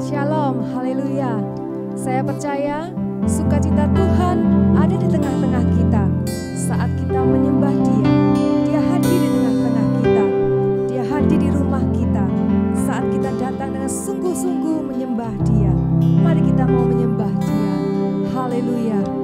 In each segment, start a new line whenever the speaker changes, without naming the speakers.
Shalom, haleluya. Saya percaya sukacita Tuhan ada di tengah-tengah kita. Saat kita menyembah Dia, Dia hadir di tengah-tengah kita. Dia hadir di rumah kita. Saat kita datang dengan sungguh-sungguh menyembah Dia, mari kita mau menyembah Dia. Haleluya. Haleluya.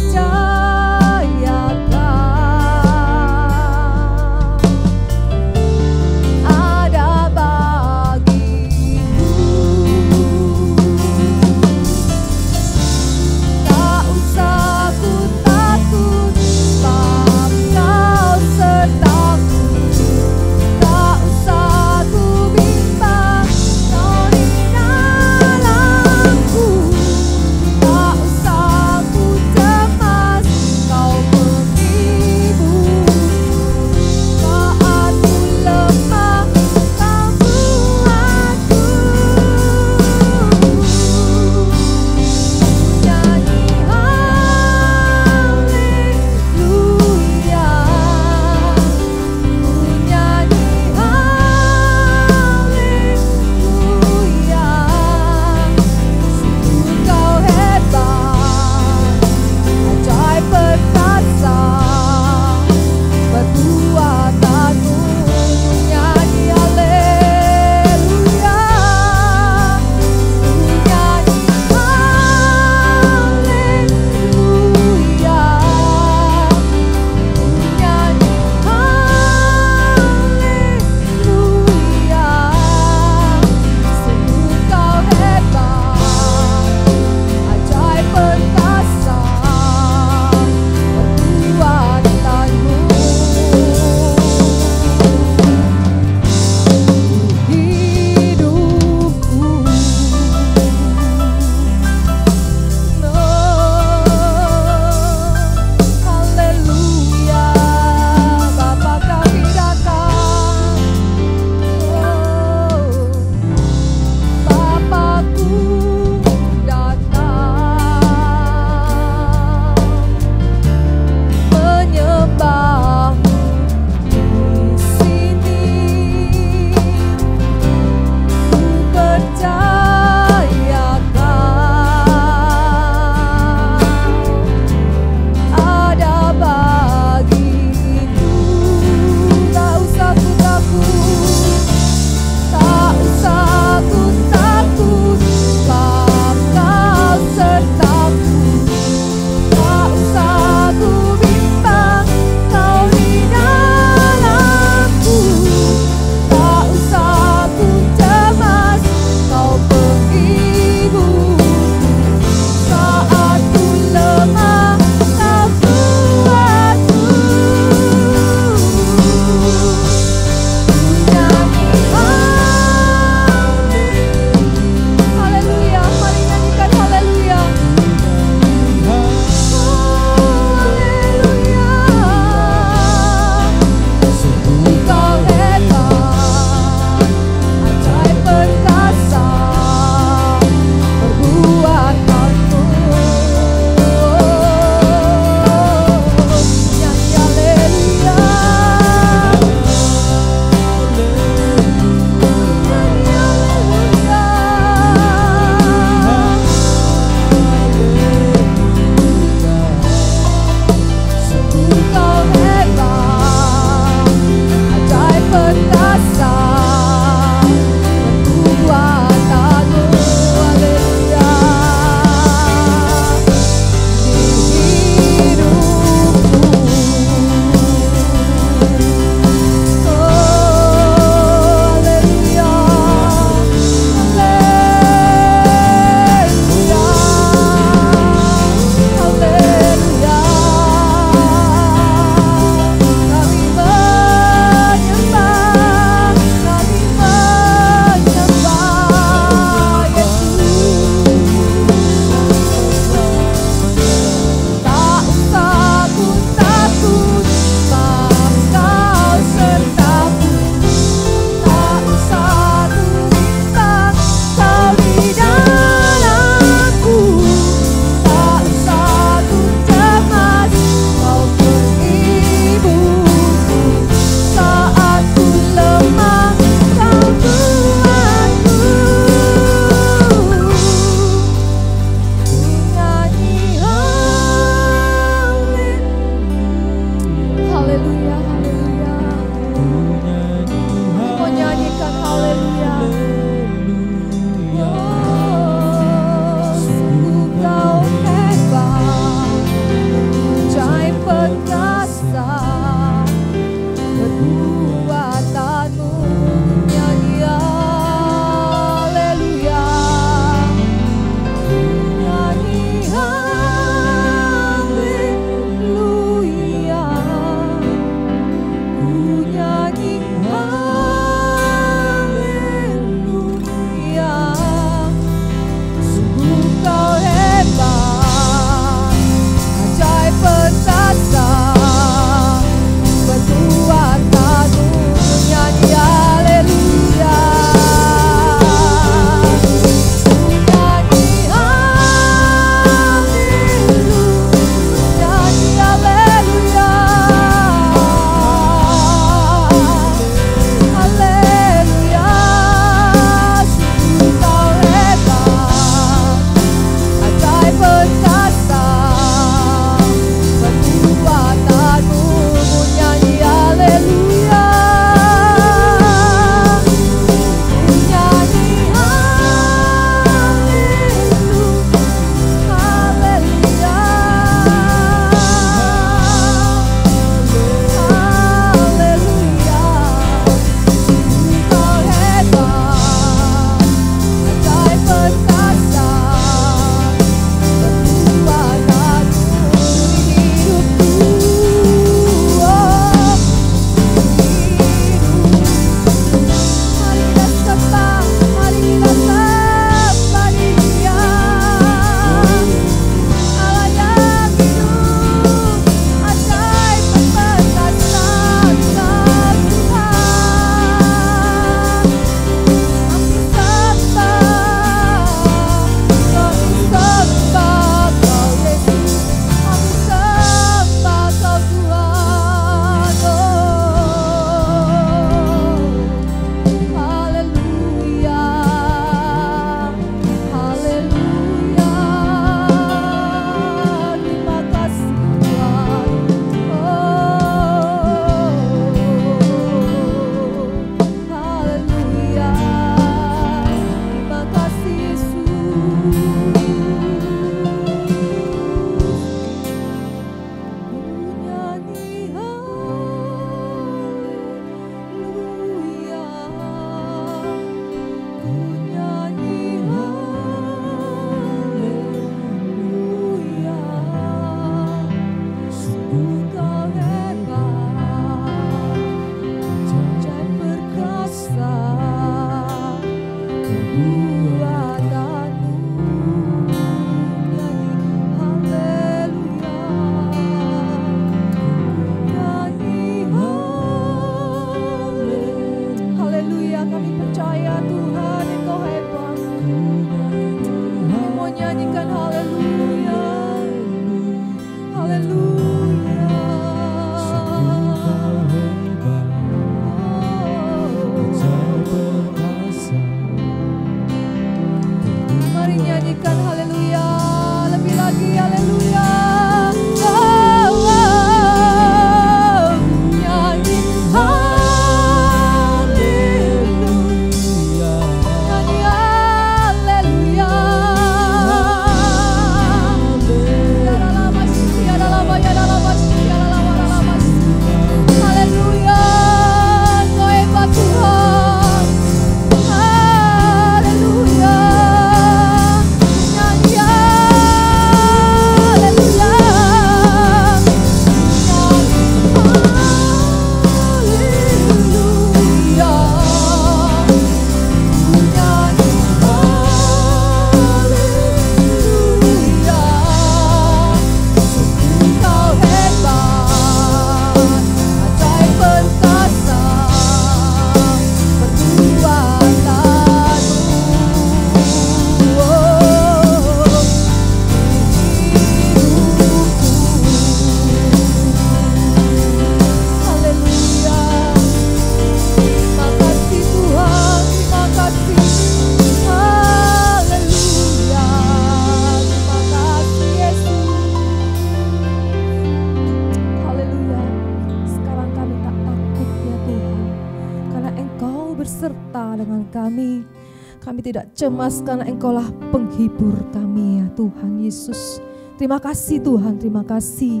Kami tidak cemas karena Engkau-lah penghibur kami ya Tuhan Yesus. Terima kasih Tuhan, terima kasih.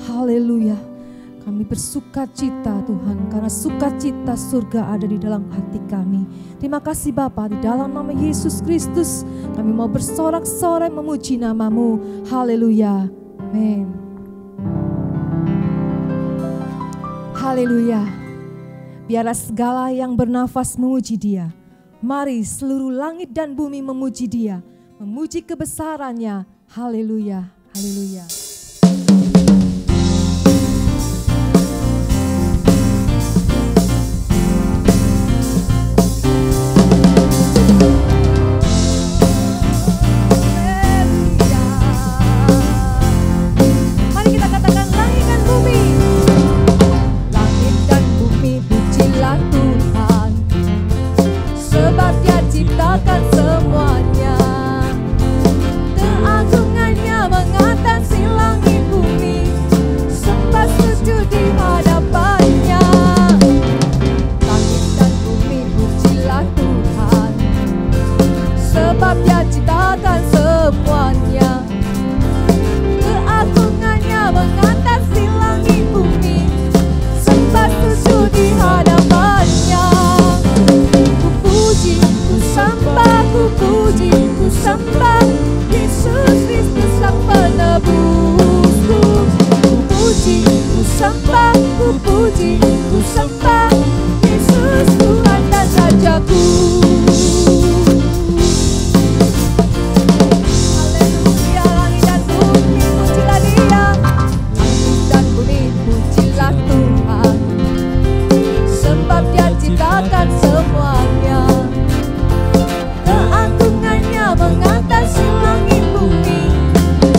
Haleluya. Kami bersukacita Tuhan, karena sukacita surga ada di dalam hati kami. Terima kasih Bapa, di dalam nama Yesus Kristus kami mau bersorak-sorai memuji nama-Mu. Haleluya. Amin. Haleluya. Biarlah segala yang bernafas memuji Dia. Mari seluruh langit dan bumi memuji Dia, memuji kebesarannya. Haleluya, haleluya.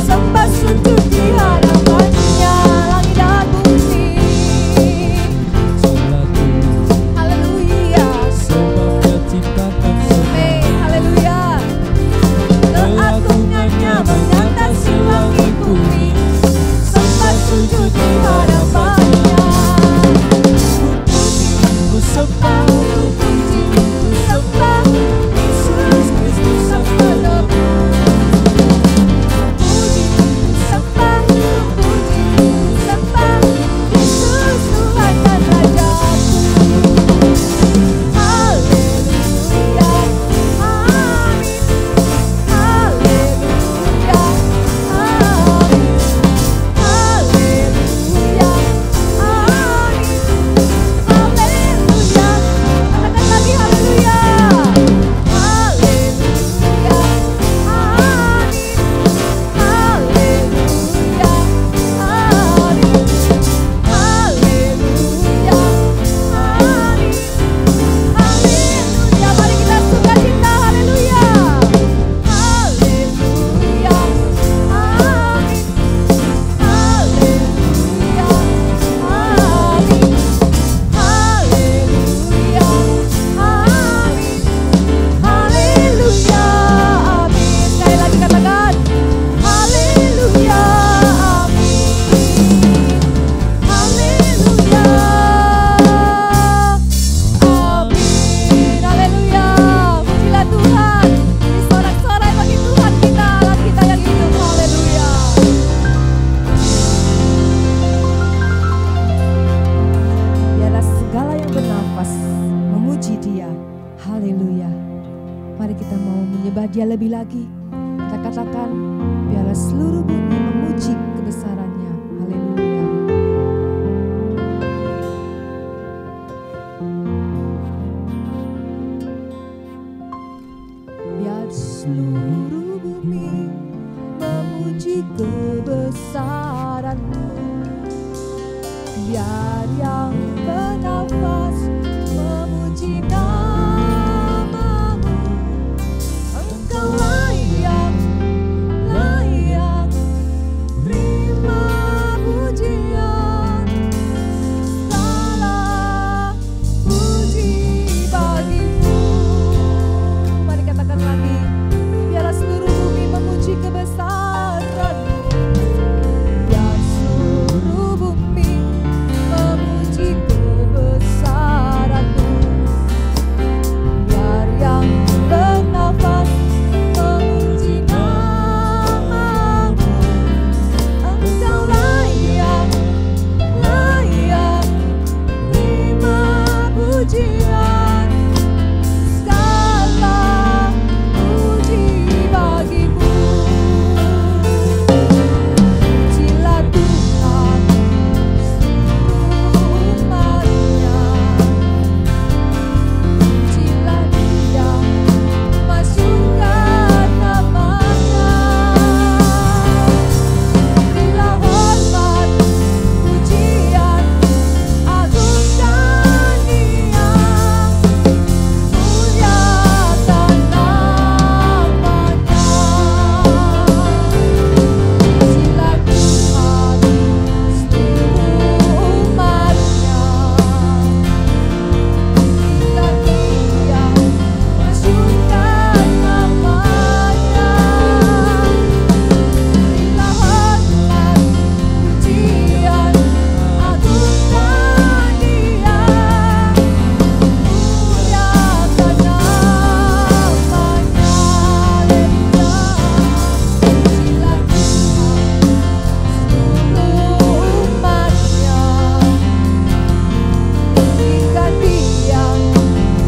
Sembah sujud di hadapannya, langit dan bumi.
Dia lebih lagi. Kita katakan, biarlah seluruh bumi memuji kebesarannya. Haleluya. Biar seluruh bumi memuji kebesaran-Mu. Biar yang bernafas memuji nama-Mu. Engkau layak terima pujian. Segala puji bagi-Mu. Mari katakan lagi. Biarlah seluruh bumi memuji kebesaran-Mu. Biar seluruh bumi memuji kebesaran-Mu. Biar yang bernafas memuji nama-Mu. Engkau layak terima pujian. Segala puji bagi-Mu. Pujilah Tuhan seluruh umat-Nya. Pujilah Dia, masyurkan nama-Nya. Berilah hormat, pujian, agungkan Dia. Muliakan namanya. Pujilah Tuhan seluruh umat-Nya. Pujilah Dia, masyurkan namanya. Berilah hormat, pujian, agungkan Dia. Muliakan namanya. Haleluya. Pujilah Tuhan seluruh umat-Nya. Pujikan Dia,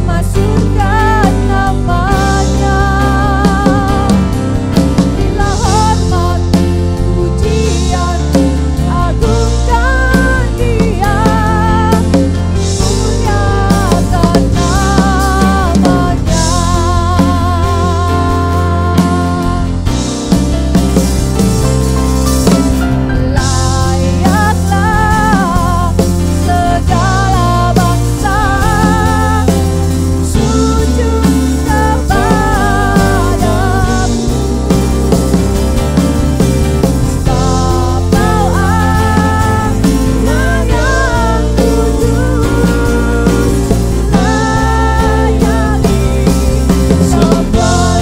masyurkan namanya. Berilah hormat, pujian, agungkan Dia. Muliakan namanya. Layaklah segala bangsa sujud kepadamu. Sebab Kau Allah yang kudus. Layani sembah,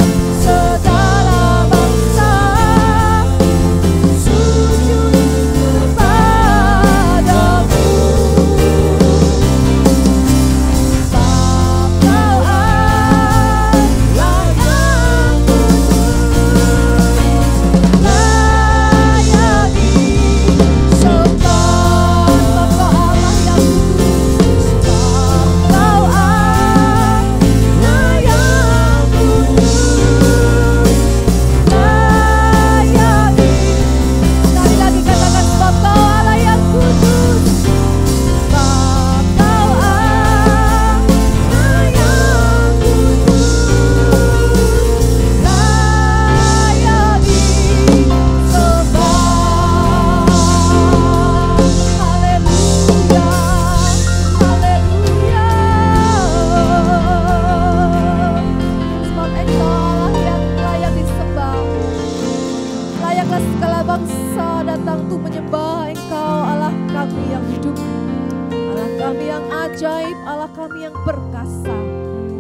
layaklah segala bangsa sujud kepadamu. Sebab Kau Allah yang kudus. Layani sembah, Bapa Allah yang kudus. Sebab Kau Allah yang kudus. Layani. Sekali lagi katakan, sebab Kau Allah yang kudus. Sebab Kau Allah yang kudus. Layani sembah. Haleluya, haleluya. Sebab Engkau Allah yang layak disembah. Layaklah segala bangsa datang untuk menyembah Engkau, Allah kami yang hidup, Allah kami yang ajaib, Allah kami yang perkasa.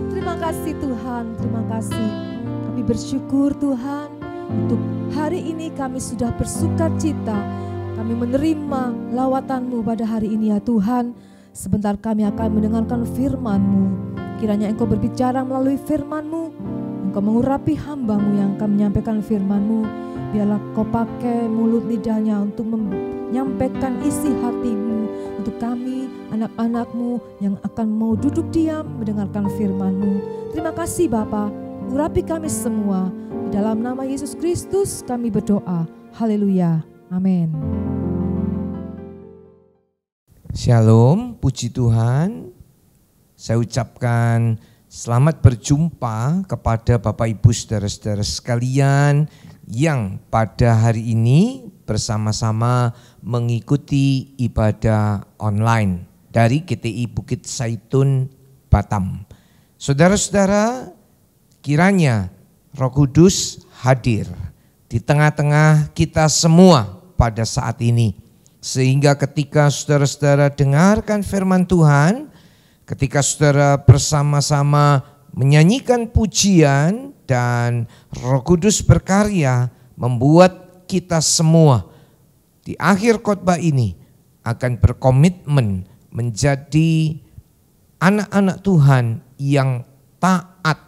Terima kasih Tuhan, terima kasih. Kami bersyukur Tuhan, untuk hari ini kami sudah bersukacita. Kami menerima lawatan-Mu pada hari ini ya Tuhan. Sebentar kami akan mendengarkan firman-Mu. Kiranya Engkau berbicara melalui firman-Mu. Engkau mengurapi hamba-Mu yang akan menyampaikan firman-Mu. Biarlah Kau pakai mulut lidahnya untuk menyampaikan isi hati-Mu untuk kami anak-anak-Mu yang akan mau duduk diam mendengarkan firman-Mu. Terima kasih Bapa, urapi kami semua. Di dalam nama Yesus Kristus kami berdoa. Haleluya. Amin.
Shalom, puji Tuhan. Saya ucapkan selamat berjumpa kepada Bapak Ibu saudara-saudara sekalian yang pada hari ini bersama-sama mengikuti ibadah online dari GTI Bukit Zaitun Batam. Saudara-saudara, kiranya Roh Kudus hadir di tengah-tengah kita semua pada saat ini. Sehingga ketika saudara-saudara dengarkan firman Tuhan, ketika saudara bersama-sama menyanyikan pujian dan Roh Kudus berkarya membuat kita semua di akhir khotbah ini akan berkomitmen menjadi anak-anak Tuhan yang taat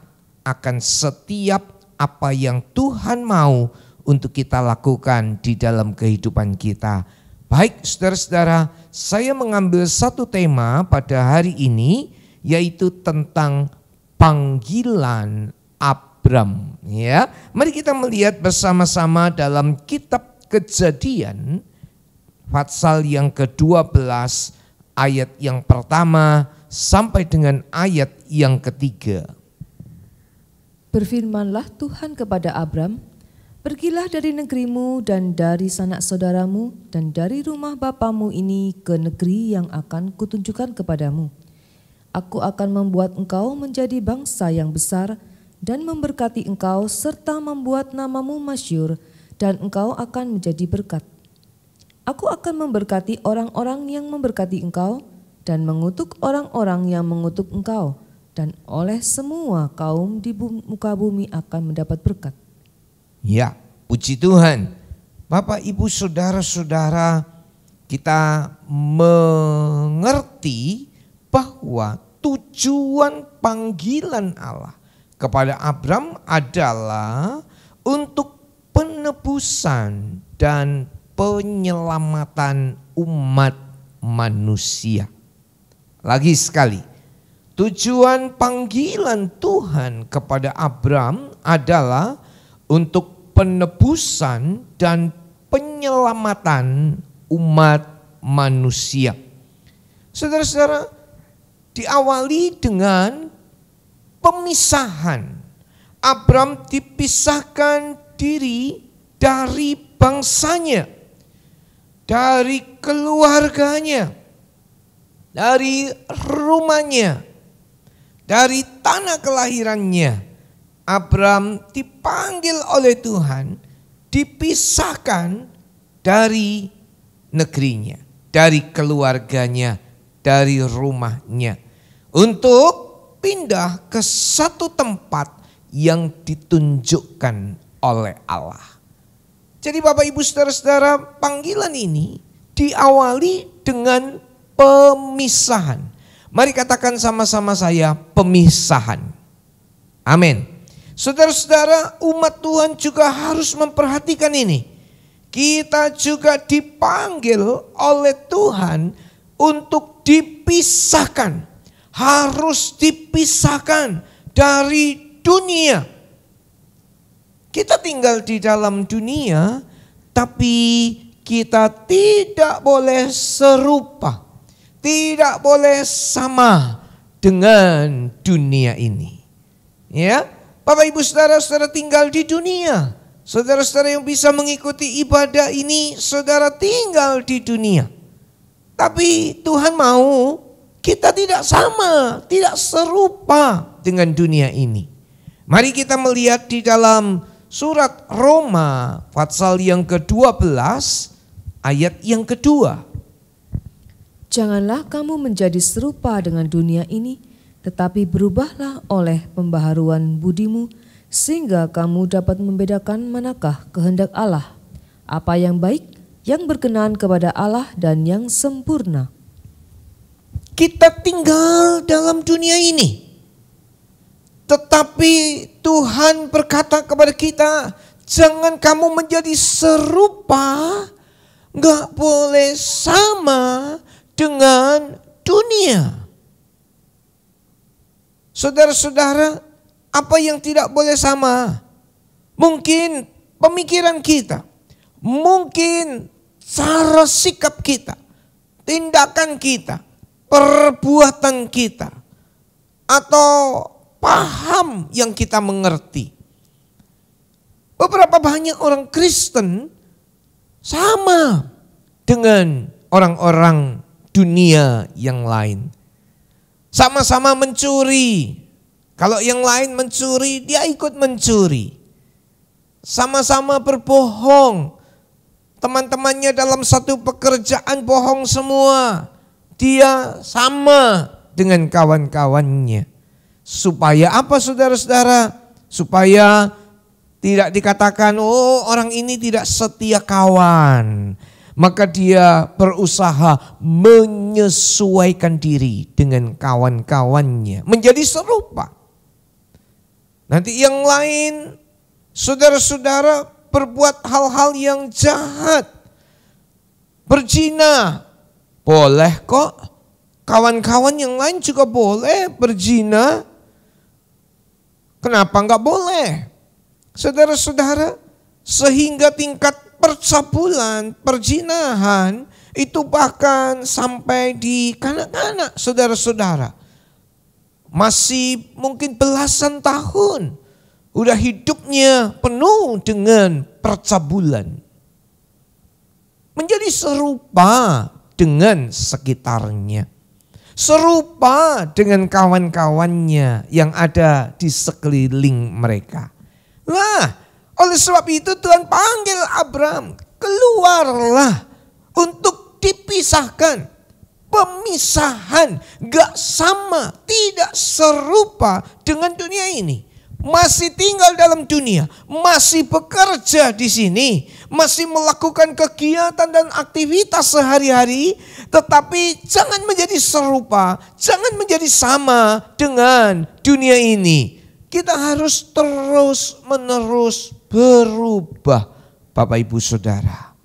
akan setiap apa yang Tuhan mau untuk kita lakukan di dalam kehidupan kita. Baik saudara-saudara, saya mengambil satu tema pada hari ini, yaitu tentang panggilan Abram. Ya, mari kita melihat bersama-sama dalam kitab Kejadian pasal yang ke-12 ayat yang pertama sampai dengan ayat yang ketiga.
Berfirmanlah Tuhan kepada Abram, pergilah dari negerimu dan dari sanak saudaramu dan dari rumah bapamu ini ke negeri yang akan kutunjukkan kepadamu. Aku akan membuat engkau menjadi bangsa yang besar dan memberkati engkau serta membuat namamu masyhur dan engkau akan menjadi berkat. Aku akan memberkati orang-orang yang memberkati engkau dan mengutuk orang-orang yang mengutuk engkau, dan oleh semua kaum di muka bumi akan mendapat berkat.
Ya, puji Tuhan. Bapak, Ibu, saudara-saudara, kita mengerti bahwa tujuan panggilan Allah kepada Abram adalah untuk penebusan dan penyelamatan umat manusia. Lagi sekali, tujuan panggilan Tuhan kepada Abram adalah untuk penebusan dan penyelamatan umat manusia. Saudara-saudara, diawali dengan pemisahan. Abram dipisahkan diri dari bangsanya, dari keluarganya, dari rumahnya, dari tanah kelahirannya. Abram dipanggil oleh Tuhan, dipisahkan dari negerinya, dari keluarganya, dari rumahnya, untuk pindah ke satu tempat yang ditunjukkan oleh Allah. Jadi Bapak Ibu saudara-saudara, panggilan ini diawali dengan pemisahan. Mari katakan sama-sama saya, pemisahan. Amin. Saudara-saudara, umat Tuhan juga harus memperhatikan ini. Kita juga dipanggil oleh Tuhan untuk dipisahkan. Harus dipisahkan dari dunia. Kita tinggal di dalam dunia, tapi kita tidak boleh serupa, tidak boleh sama dengan dunia ini. Ya, Bapak Ibu saudara-saudara tinggal di dunia. Saudara-saudara yang bisa mengikuti ibadah ini, saudara tinggal di dunia. Tapi Tuhan mau kita tidak sama, tidak serupa dengan dunia ini. Mari kita melihat di dalam surat Roma pasal yang ke-12 ayat yang kedua.
Janganlah kamu menjadi serupa dengan dunia ini, tetapi berubahlah oleh pembaharuan budimu, sehingga kamu dapat membedakan manakah kehendak Allah, apa yang baik, yang berkenan kepada Allah dan yang sempurna.
Kita tinggal dalam dunia ini, tetapi Tuhan berkata kepada kita, jangan kamu menjadi serupa, gak boleh sama dengan dunia. Saudara-saudara, apa yang tidak boleh sama? Mungkin pemikiran kita, mungkin cara sikap kita, tindakan kita, perbuatan kita, atau paham yang kita mengerti. Beberapa banyak orang Kristen sama dengan orang-orang dunia yang lain. Sama-sama mencuri. Kalau yang lain mencuri, dia ikut mencuri. Sama-sama berbohong. Teman-temannya dalam satu pekerjaan bohong semua. Dia sama dengan kawan-kawannya. Supaya apa saudara-saudara? Supaya tidak dikatakan, oh orang ini tidak setia kawan. Maka dia berusaha menyesuaikan diri dengan kawan-kawannya. Menjadi serupa. Nanti yang lain, saudara-saudara berbuat hal-hal yang jahat. Berzina, boleh kok. Kawan-kawan yang lain juga boleh berzina. Kenapa enggak boleh? Saudara-saudara, sehingga tingkat percabulan, perzinahan itu bahkan sampai di kanak-kanak saudara-saudara. Masih mungkin belasan tahun, udah hidupnya penuh dengan percabulan. Menjadi serupa dengan sekitarnya. Serupa dengan kawan-kawannya yang ada di sekeliling mereka. Nah, oleh sebab itu Tuhan panggil Abraham, keluarlah untuk dipisahkan. Pemisahan gak sama, tidak serupa dengan dunia ini. Masih tinggal dalam dunia, masih bekerja di sini, masih melakukan kegiatan dan aktivitas sehari-hari, tetapi jangan menjadi serupa, jangan menjadi sama dengan dunia ini. Kita harus terus-menerus berubah, Bapak Ibu Saudara.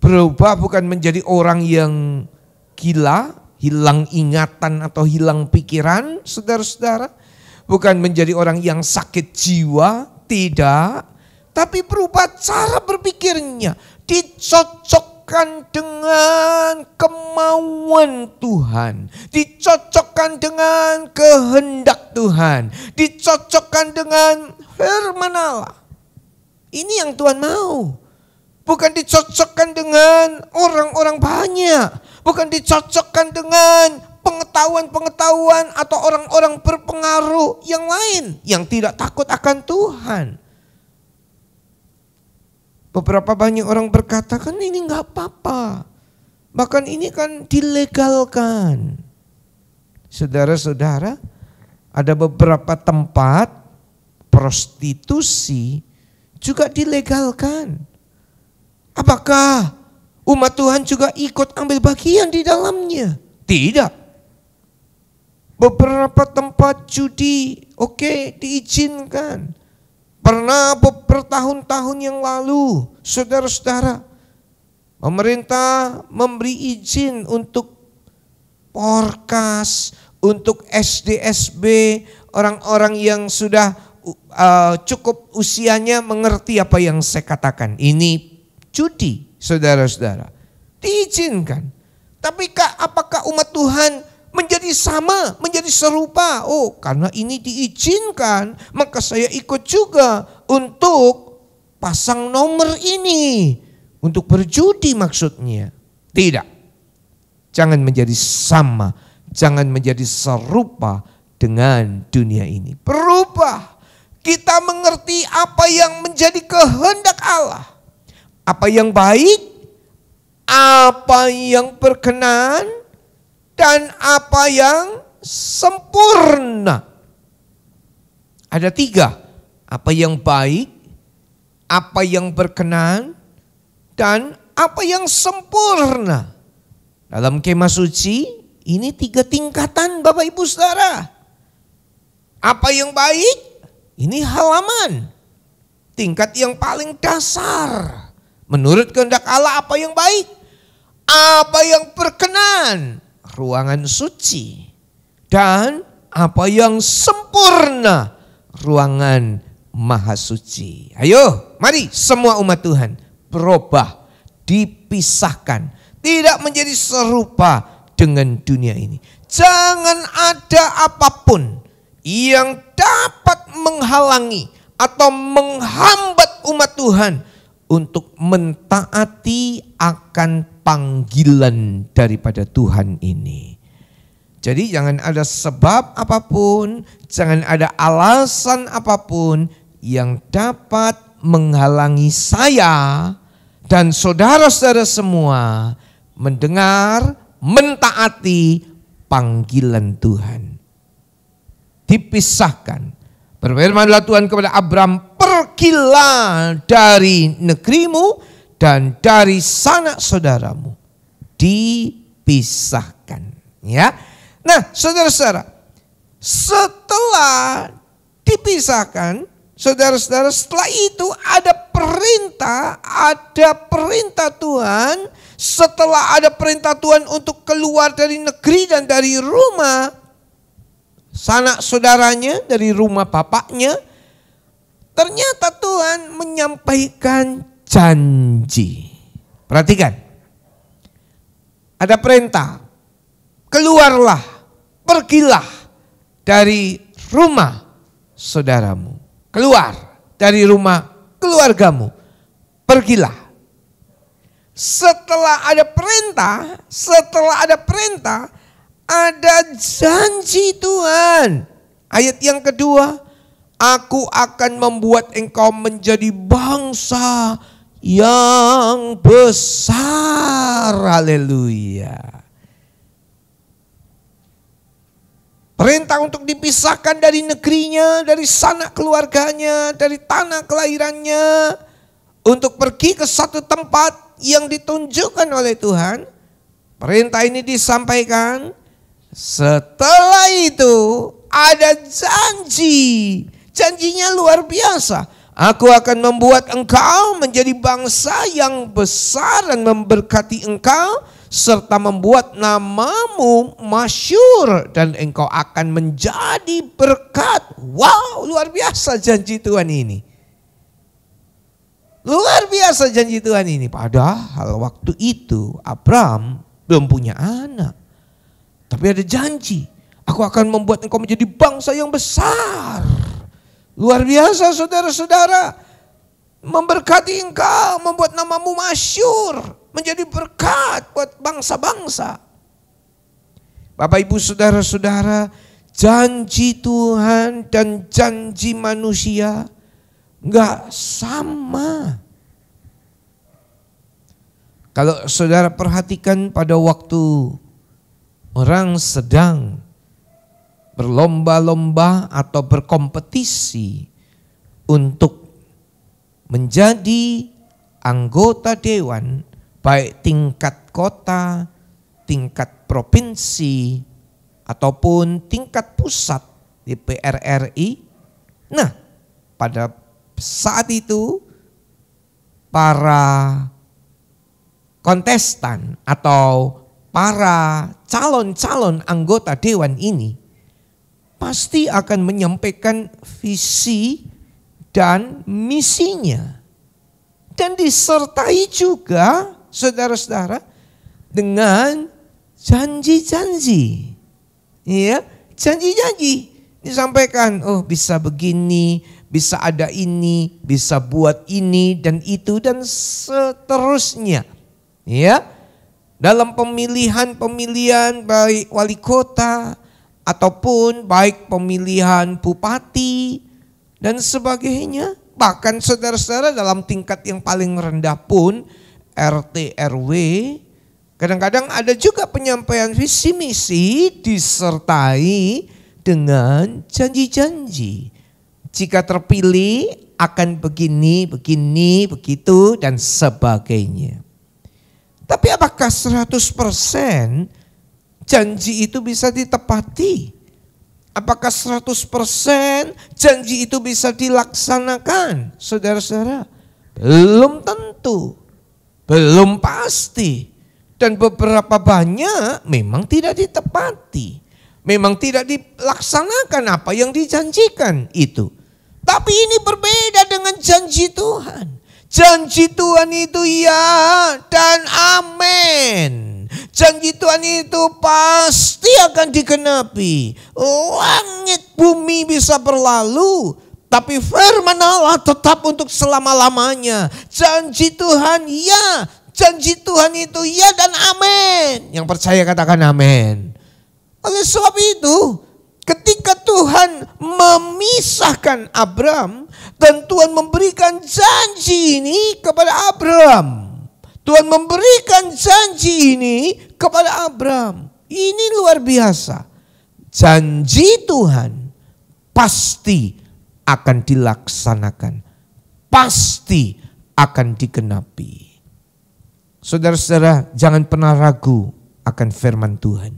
Berubah bukan menjadi orang yang gila, hilang ingatan atau hilang pikiran, saudara-saudara. Bukan menjadi orang yang sakit jiwa, tidak. Tapi berubah cara berpikirnya, dicocokkan dengan kemauan Tuhan, dicocokkan dengan kehendak Tuhan, dicocokkan dengan firman Allah. Ini yang Tuhan mau. Bukan dicocokkan dengan orang-orang banyak. Bukan dicocokkan dengan pengetahuan-pengetahuan atau orang-orang berpengaruh yang lain yang tidak takut akan Tuhan. Beberapa banyak orang berkata, kan ini nggak apa-apa. Bahkan ini kan dilegalkan. Saudara-saudara, ada beberapa tempat prostitusi juga dilegalkan. Apakah umat Tuhan juga ikut ambil bagian di dalamnya? Tidak. Beberapa tempat judi, oke, diizinkan. Pernah bertahun-tahun yang lalu, saudara-saudara, pemerintah memberi izin untuk Porkas, untuk SD-SB, orang-orang yang sudah cukup usianya mengerti apa yang saya katakan. Ini judi, saudara-saudara. Diizinkan. Tapi apakah umat Tuhan menjadi sama, menjadi serupa? Oh, karena ini diizinkan, maka saya ikut juga untuk pasang nomor ini. Untuk berjudi maksudnya. Tidak. Jangan menjadi sama, jangan menjadi serupa dengan dunia ini. Berubah. Kita mengerti apa yang menjadi kehendak Allah. Apa yang baik, apa yang berkenan, dan apa yang sempurna. Ada 3. Apa yang baik, apa yang berkenan, dan apa yang sempurna. Dalam kemah suci, ini 3 tingkatan Bapak Ibu Saudara. Apa yang baik, ini halaman. Tingkat yang paling dasar. Menurut kehendak Allah apa yang baik, apa yang berkenan, ruangan suci. Dan apa yang sempurna, ruangan maha suci. Ayo, mari semua umat Tuhan berubah, dipisahkan, tidak menjadi serupa dengan dunia ini. Jangan ada apapun yang dapat menghalangi atau menghambat umat Tuhan untuk mentaati akan panggilan daripada Tuhan ini. Jadi jangan ada sebab apapun, jangan ada alasan apapun yang dapat menghalangi saya dan saudara-saudara semua mendengar, mentaati panggilan Tuhan. Dipisahkan. Berfirmanlah Tuhan kepada Abram, pergilah dari negerimu dan dari sanak saudaramu. Dipisahkan. Ya. Nah, saudara-saudara, setelah dipisahkan, saudara-saudara, setelah itu ada perintah Tuhan. Setelah ada perintah Tuhan untuk keluar dari negeri dan dari rumah sanak saudaranya, dari rumah bapaknya, ternyata Tuhan menyampaikan janji. Perhatikan, ada perintah, keluarlah, pergilah dari rumah saudaramu, keluar dari rumah keluargamu, pergilah. Setelah ada perintah, ada janji Tuhan. Ayat yang kedua, aku akan membuat engkau menjadi bangsa yang besar. Haleluya. Perintah untuk dipisahkan dari negerinya, dari sanak keluarganya, dari tanah kelahirannya, untuk pergi ke satu tempat yang ditunjukkan oleh Tuhan. Perintah ini disampaikan. Setelah itu ada janji. Janjinya luar biasa. Aku akan membuat engkau menjadi bangsa yang besar dan memberkati engkau, serta membuat namamu masyhur dan engkau akan menjadi berkat. Wow, luar biasa janji Tuhan ini. Luar biasa janji Tuhan ini. Padahal waktu itu Abram belum punya anak. Tapi ada janji. Aku akan membuat engkau menjadi bangsa yang besar. Luar biasa saudara-saudara. Memberkati engkau, membuat namamu masyhur, menjadi berkat buat bangsa-bangsa. Bapak ibu saudara-saudara, janji Tuhan dan janji manusia enggak sama. Kalau saudara perhatikan pada waktu orang sedang berlomba-lomba atau berkompetisi untuk menjadi anggota dewan, baik tingkat kota, tingkat provinsi, ataupun tingkat pusat DPR RI. Nah, pada saat itu para kontestan atau para calon-calon anggota dewan ini pasti akan menyampaikan visi dan misinya. Dan disertai juga saudara-saudara dengan janji-janji. Ya, janji-janji disampaikan, oh bisa begini, bisa ada ini, bisa buat ini dan itu dan seterusnya. Ya. Dalam pemilihan baik wali kota ataupun baik pemilihan bupati dan sebagainya. Bahkan saudara-saudara dalam tingkat yang paling rendah pun RT RW, kadang-kadang ada juga penyampaian visi misi disertai dengan janji-janji. Jika terpilih akan begini, begini, begitu dan sebagainya. Tapi apakah 100% janji itu bisa ditepati? Apakah 100% janji itu bisa dilaksanakan? Saudara-saudara, belum tentu, belum pasti. Dan beberapa banyak memang tidak ditepati. Memang tidak dilaksanakan apa yang dijanjikan itu. Tapi ini berbeda dengan janji Tuhan. Janji Tuhan itu ya dan amin. Janji Tuhan itu pasti akan digenapi. Langit bumi bisa berlalu, tapi firman Allah tetap untuk selama-lamanya. Janji Tuhan ya, janji Tuhan itu ya dan amin. Yang percaya katakan amin. Oleh sebab itu, ketika Tuhan memisahkan Abram dan Tuhan memberikan janji ini kepada Abram. Tuhan memberikan janji ini kepada Abram. Ini luar biasa. Janji Tuhan pasti akan dilaksanakan. Pasti akan digenapi. Saudara-saudara, jangan pernah ragu akan firman Tuhan.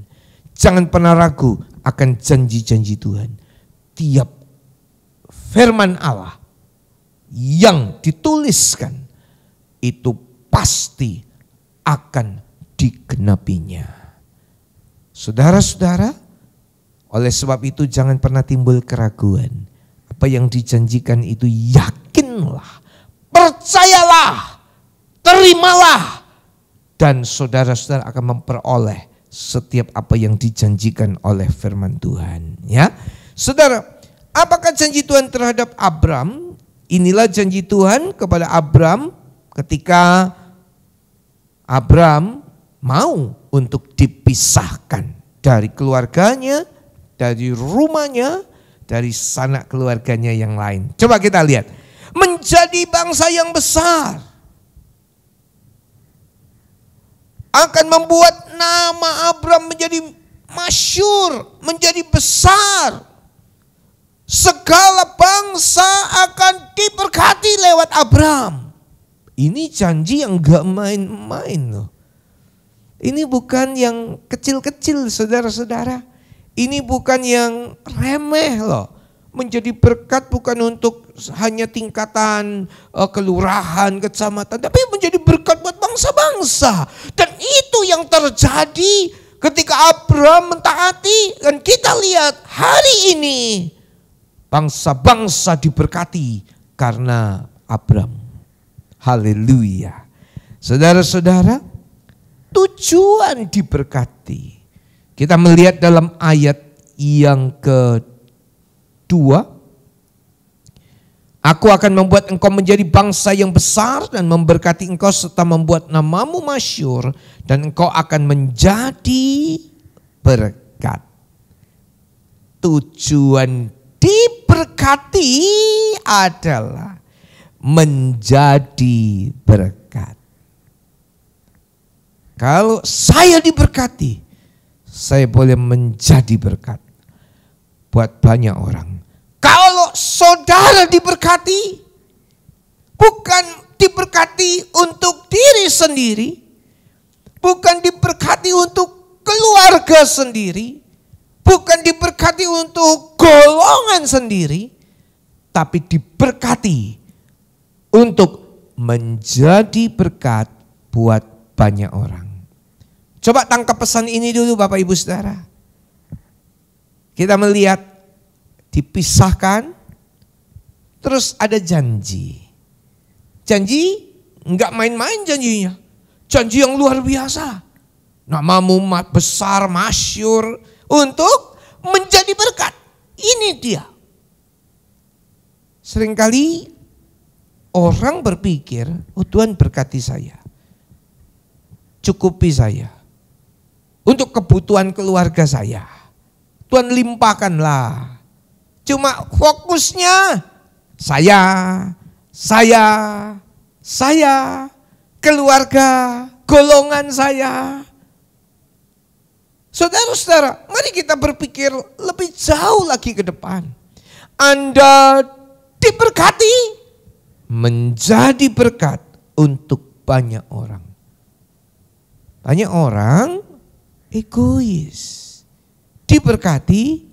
Jangan pernah ragu akan janji-janji Tuhan. Tiap firman Allah yang dituliskan itu pasti akan digenapinya. Saudara-saudara, oleh sebab itu jangan pernah timbul keraguan. Apa yang dijanjikan itu yakinlah, percayalah, terimalah. Dan saudara-saudara akan memperoleh setiap apa yang dijanjikan oleh firman Tuhan. Ya, saudara, apakah janji Tuhan terhadap Abram? Inilah janji Tuhan kepada Abram ketika Abram mau untuk dipisahkan dari keluarganya, dari rumahnya, dari sanak keluarganya yang lain. Coba kita lihat, menjadi bangsa yang besar akan membuat nama Abram menjadi masyhur, menjadi besar. Segala bangsa akan diberkati lewat Abram. Ini janji yang gak main-main loh. Ini bukan yang kecil-kecil saudara-saudara. Ini bukan yang remeh loh. Menjadi berkat bukan untuk hanya tingkatan kelurahan, kecamatan, tapi menjadi berkat buat bangsa-bangsa. Dan itu yang terjadi ketika Abram mentaati. Dan kita lihat hari ini bangsa-bangsa diberkati karena Abram. Haleluya. Saudara-saudara, tujuan diberkati. Kita melihat dalam ayat yang kedua. Aku akan membuat engkau menjadi bangsa yang besar dan memberkati engkau serta membuat namamu masyhur dan engkau akan menjadi berkat. Tujuan diberkati adalah menjadi berkat. Kalau saya diberkati, saya boleh menjadi berkat buat banyak orang. Kalau saudara diberkati, bukan diberkati untuk diri sendiri, bukan diberkati untuk keluarga sendiri, bukan diberkati untuk golongan sendiri, tapi diberkati untuk menjadi berkat buat banyak orang. Coba tangkap pesan ini dulu Bapak Ibu Saudara. Kita melihat dipisahkan, terus ada janji. Janji enggak main-main janjinya. Janji yang luar biasa. Namamu besar, masyhur untuk menjadi berkat. Ini dia. Seringkali orang berpikir, oh Tuhan berkati saya. Cukupi saya. Untuk kebutuhan keluarga saya. Tuhan limpahkanlah. Cuma fokusnya saya, keluarga, golongan saya. Saudara-saudara, mari kita berpikir lebih jauh lagi ke depan. Anda diberkati menjadi berkat untuk banyak orang. Banyak orang egois. Diberkati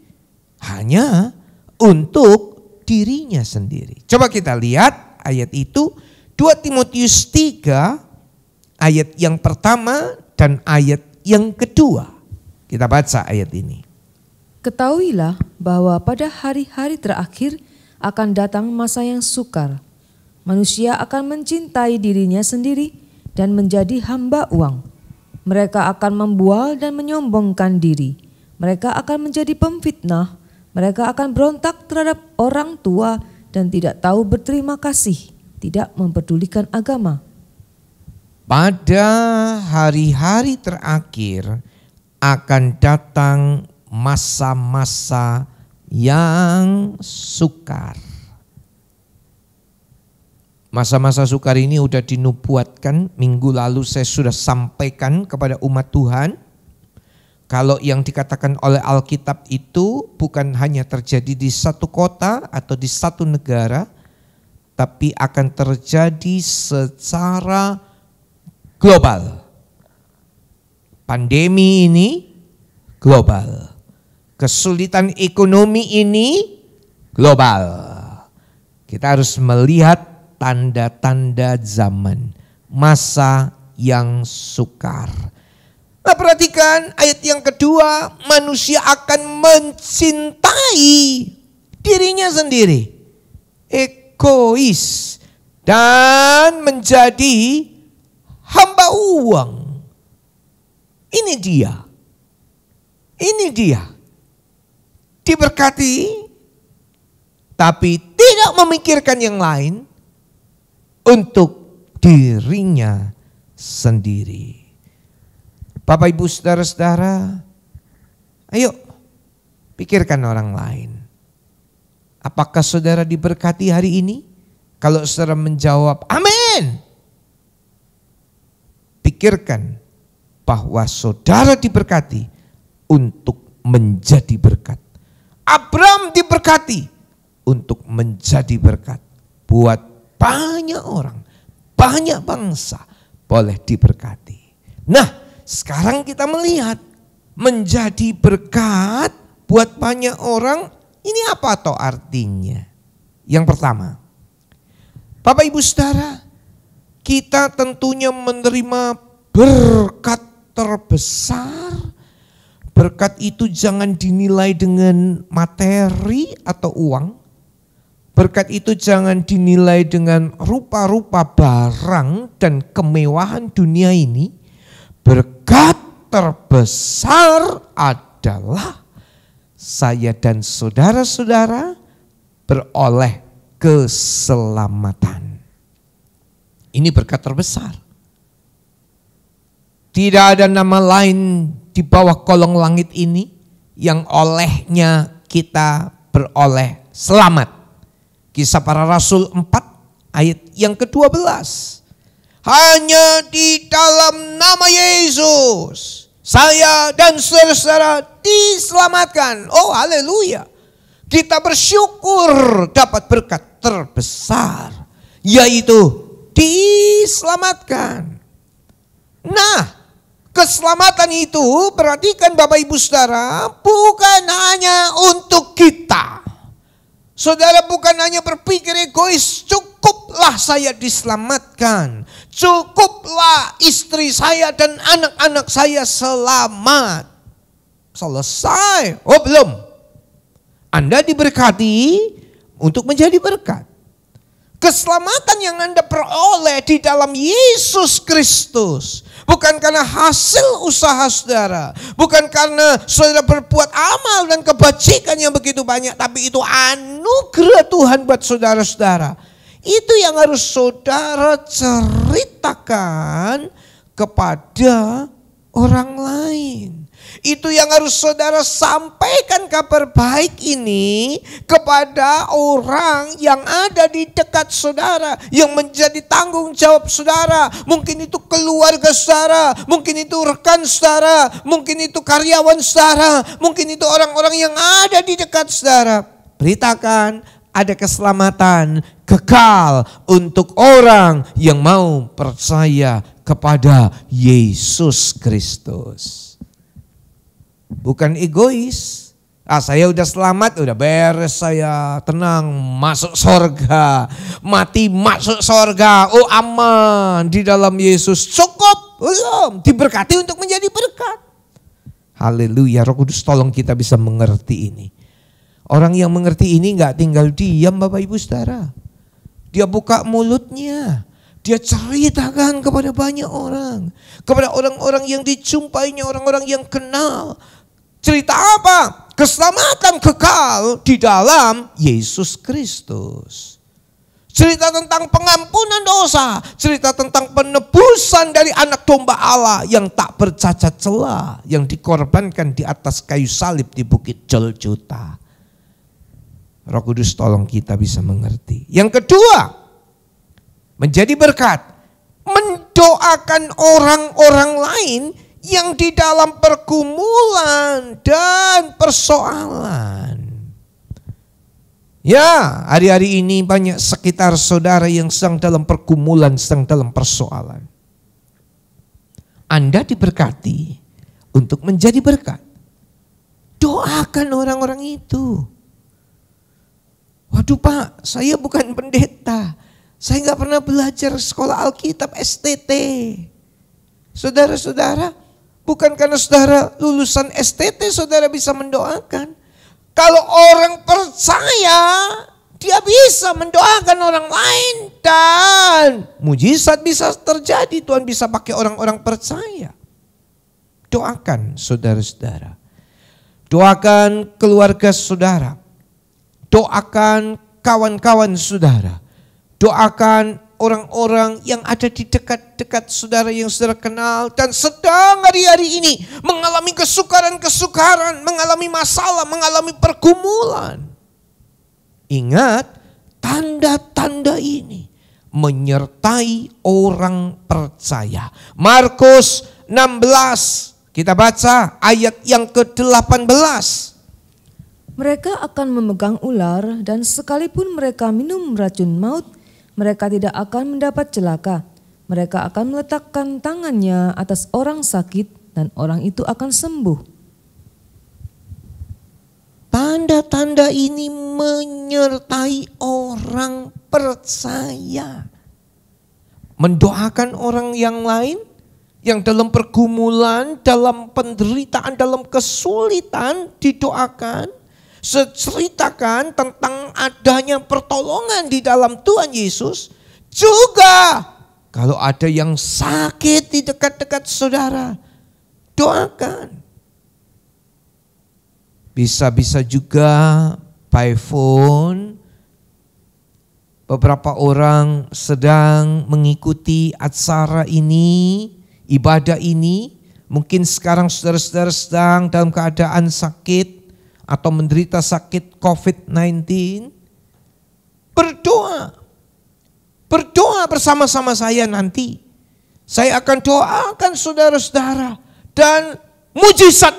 hanya untuk dirinya sendiri. Coba kita lihat ayat itu 2 Timotius 3 ayat yang pertama dan ayat yang kedua. Kita baca ayat ini.
Ketahuilah bahwa pada hari-hari terakhir akan datang masa yang sukar. Manusia akan mencintai dirinya sendiri dan menjadi hamba uang. Mereka akan membual dan menyombongkan diri. Mereka akan menjadi pemfitnah. Mereka akan berontak terhadap orang tua dan tidak tahu berterima kasih, tidak mempedulikan agama.
Pada hari-hari terakhir akan datang masa-masa yang sukar. Masa-masa sukar ini sudah dinubuatkan, minggu lalu saya sudah sampaikan kepada umat Tuhan. Kalau yang dikatakan oleh Alkitab itu bukan hanya terjadi di satu kota atau di satu negara, tapi akan terjadi secara global. Pandemi ini global. Kesulitan ekonomi ini global. Kita harus melihat tanda-tanda zaman, masa yang sukar. Nah, perhatikan ayat yang kedua, manusia akan mencintai dirinya sendiri, egois, dan menjadi hamba uang. Ini dia, diberkati, tapi tidak memikirkan yang lain untuk dirinya sendiri. Bapak, Ibu, saudara-saudara, ayo pikirkan orang lain. Apakah saudara diberkati hari ini? Kalau saudara menjawab amin, pikirkan bahwa saudara diberkati untuk menjadi berkat. Abraham diberkati untuk menjadi berkat. Buat banyak orang, banyak bangsa boleh diberkati. Nah, sekarang kita melihat menjadi berkat buat banyak orang, ini apa toh artinya? Yang pertama, Bapak Ibu Saudara, kita tentunya menerima berkat terbesar. Berkat itu jangan dinilai dengan materi atau uang. Berkat itu jangan dinilai dengan rupa-rupa barang dan kemewahan dunia ini. Berkat terbesar adalah saya dan saudara-saudara beroleh keselamatan. Ini berkat terbesar. Tidak ada nama lain di bawah kolong langit ini yang olehnya kita beroleh selamat. Kisah Para Rasul 4 ayat yang ke-12. Hanya di dalam nama Yesus saya dan saudara-saudara diselamatkan. Oh, haleluya. Kita bersyukur dapat berkat terbesar, yaitu diselamatkan. Nah, keselamatan itu, perhatikan Bapak Ibu Saudara, bukan hanya untuk kita. Saudara bukan hanya berpikir egois, cukuplah saya diselamatkan. Cukuplah istri saya dan anak-anak saya selamat. Selesai. Oh, belum. Anda diberkati untuk menjadi berkat. Keselamatan yang Anda peroleh di dalam Yesus Kristus bukan karena hasil usaha saudara, bukan karena saudara berbuat amal dan kebajikan yang begitu banyak, tapi itu anugerah Tuhan buat saudara-saudara. Itu yang harus saudara ceritakan kepada orang lain. Itu yang harus saudara sampaikan kabar baik ini kepada orang yang ada di dekat saudara, yang menjadi tanggung jawab saudara. Mungkin itu keluarga saudara, mungkin itu rekan saudara, mungkin itu karyawan saudara, mungkin itu orang-orang yang ada di dekat saudara. Beritakan ada keselamatan kekal untuk orang yang mau percaya kepada Yesus Kristus. Bukan egois. Saya udah selamat, udah beres saya, tenang, masuk sorga, mati masuk sorga, oh aman di dalam Yesus, cukup Belum. Diberkati untuk menjadi berkat. Haleluya. Roh Kudus tolong kita bisa mengerti ini. Orang yang mengerti ini gak tinggal diam Bapak Ibu Saudara. Dia buka mulutnya. Dia ceritakan kepada banyak orang. Kepada orang-orang yang dijumpainya, orang-orang yang kenal. Cerita apa? Keselamatan kekal di dalam Yesus Kristus. Cerita tentang pengampunan dosa. Cerita tentang penebusan dari anak domba Allah yang tak bercacat celah. Yang dikorbankan di atas kayu salib di Bukit Golgota. Roh Kudus tolong kita bisa mengerti. Yang kedua, menjadi berkat. Mendoakan orang-orang lain yang di dalam pergumulan dan persoalan. Ya, hari-hari ini banyak sekitar saudara yang sedang dalam pergumulan, sedang dalam persoalan. Anda diberkati untuk menjadi berkat. Doakan orang-orang itu. Waduh Pak, saya bukan pendeta. Saya gak pernah belajar sekolah Alkitab STT. Saudara-saudara, bukan karena saudara lulusan STT saudara bisa mendoakan. Kalau orang percaya, dia bisa mendoakan orang lain. Dan mujizat bisa terjadi, Tuhan bisa pakai orang-orang percaya. Doakan saudara-saudara. Doakan keluarga saudara. Doakan kawan-kawan saudara. Doakan orang-orang yang ada di dekat-dekat saudara yang saudara kenal. Dan sedang hari-hari ini mengalami kesukaran-kesukaran, mengalami masalah, mengalami pergumulan. Ingat, tanda-tanda ini menyertai orang percaya. Markus 16, kita baca ayat yang ke-18.
Mereka akan memegang ular dan sekalipun mereka minum racun maut, mereka tidak akan mendapat celaka. Mereka akan meletakkan tangannya atas orang sakit dan orang itu akan sembuh.
Tanda-tanda ini menyertai orang percaya. Mendoakan orang yang lain yang dalam pergumulan, dalam penderitaan, dalam kesulitan didoakan. Ceritakan tentang adanya pertolongan di dalam Tuhan Yesus. Juga kalau ada yang sakit di dekat-dekat saudara, doakan. Bisa-bisa juga by phone. Beberapa orang sedang mengikuti acara ini, ibadah ini. Mungkin sekarang saudara-saudara sedang dalam keadaan sakit atau menderita sakit COVID-19, berdoa bersama-sama saya nanti. Saya akan doakan saudara-saudara dan mujizat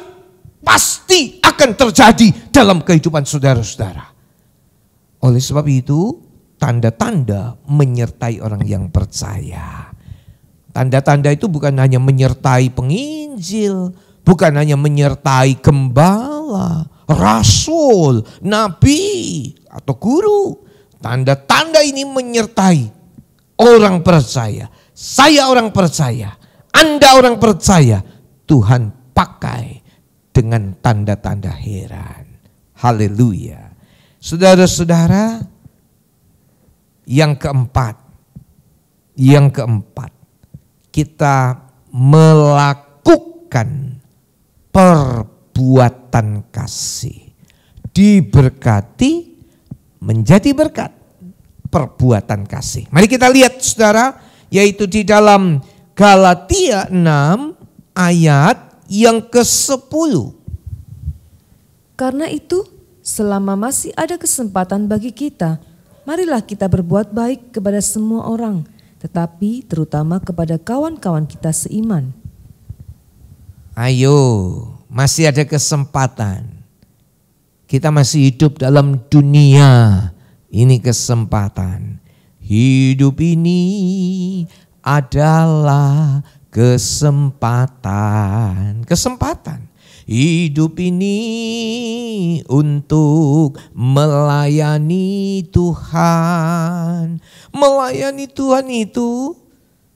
pasti akan terjadi dalam kehidupan saudara-saudara. Oleh sebab itu, tanda-tanda menyertai orang yang percaya. Tanda-tanda itu bukan hanya menyertai penginjil, bukan hanya menyertai gembala, rasul, nabi, atau guru. Tanda-tanda ini menyertai orang percaya. Saya orang percaya, Anda orang percaya. Tuhan pakai dengan tanda-tanda heran. Haleluya. Saudara-saudara, yang keempat, kita melakukan perbuatan kasih. Diberkati menjadi berkat. Perbuatan kasih. Mari kita lihat saudara, yaitu di dalam Galatia 6 ayat yang ke-10.
Karena itu, selama masih ada kesempatan bagi kita, marilah kita berbuat baik kepada semua orang, tetapi terutama kepada kawan-kawan kita seiman.
Ayo, masih ada kesempatan. Kita masih hidup dalam dunia. Ini kesempatan. Hidup ini adalah kesempatan. Hidup ini untuk melayani Tuhan. Melayani Tuhan itu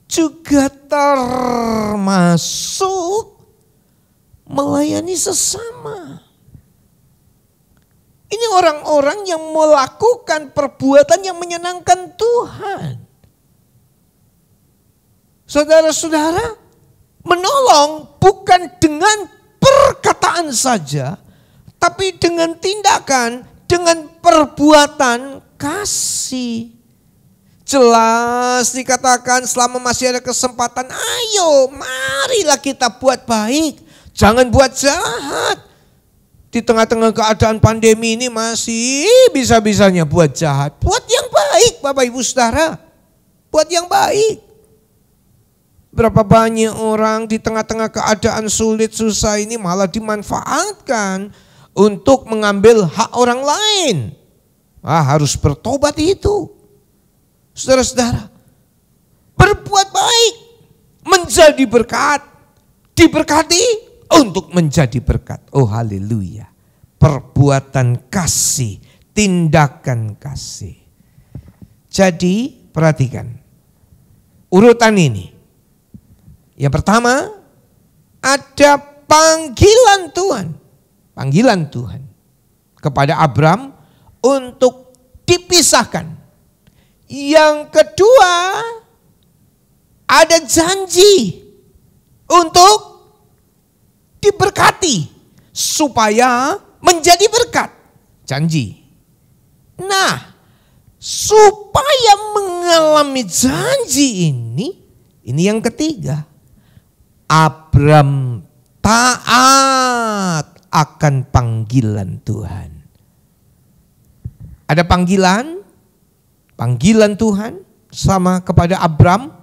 juga termasuk melayani sesama. Ini orang-orang yang melakukan perbuatan yang menyenangkan Tuhan. Saudara-saudara, menolong bukan dengan perkataan saja, tapi dengan tindakan, dengan perbuatan kasih. Jelas dikatakan selama masih ada kesempatan, ayo marilah kita buat baik, jangan buat jahat. Di tengah-tengah keadaan pandemi ini masih bisa-bisanya buat jahat. Buat yang baik Bapak Ibu Saudara. Buat yang baik. Berapa banyak orang di tengah-tengah keadaan sulit susah ini malah dimanfaatkan untuk mengambil hak orang lain. Harus bertobat itu. Saudara-saudara, berbuat baik, menjadi berkat, diberkati untuk menjadi berkat. Oh haleluya. Perbuatan kasih, tindakan kasih. Jadi perhatikan urutan ini. Yang pertama, ada panggilan Tuhan. Panggilan Tuhan kepada Abram untuk dipisahkan. Yang kedua, ada janji untuk diberkati supaya menjadi berkat. Janji. Nah, supaya mengalami janji ini yang ketiga, Abram taat akan panggilan Tuhan. Ada panggilan Tuhan sama kepada Abram.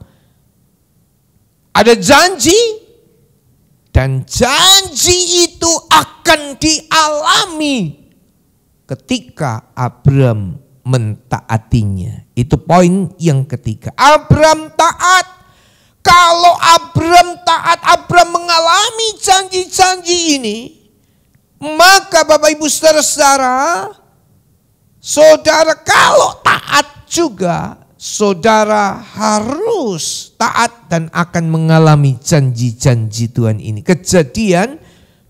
Ada janji. Dan janji itu akan dialami ketika Abram mentaatinya. Itu poin yang ketiga. Abram taat. Kalau Abram taat, Abram mengalami janji-janji ini, maka Bapak Ibu saudara-saudara, saudara kalau taat juga, saudara harus taat dan akan mengalami janji-janji Tuhan ini. Kejadian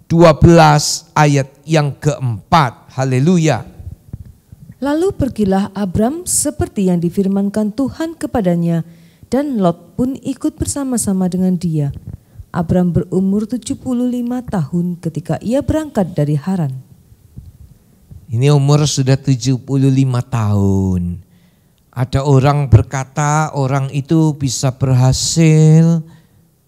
12 ayat yang keempat. Haleluya.
Lalu pergilah Abram seperti yang difirmankan Tuhan kepadanya, dan Lot pun ikut bersama-sama dengan dia. Abram berumur 75 tahun ketika ia berangkat dari Haran.
Ini umur sudah 75 tahun. Ada orang berkata orang itu bisa berhasil,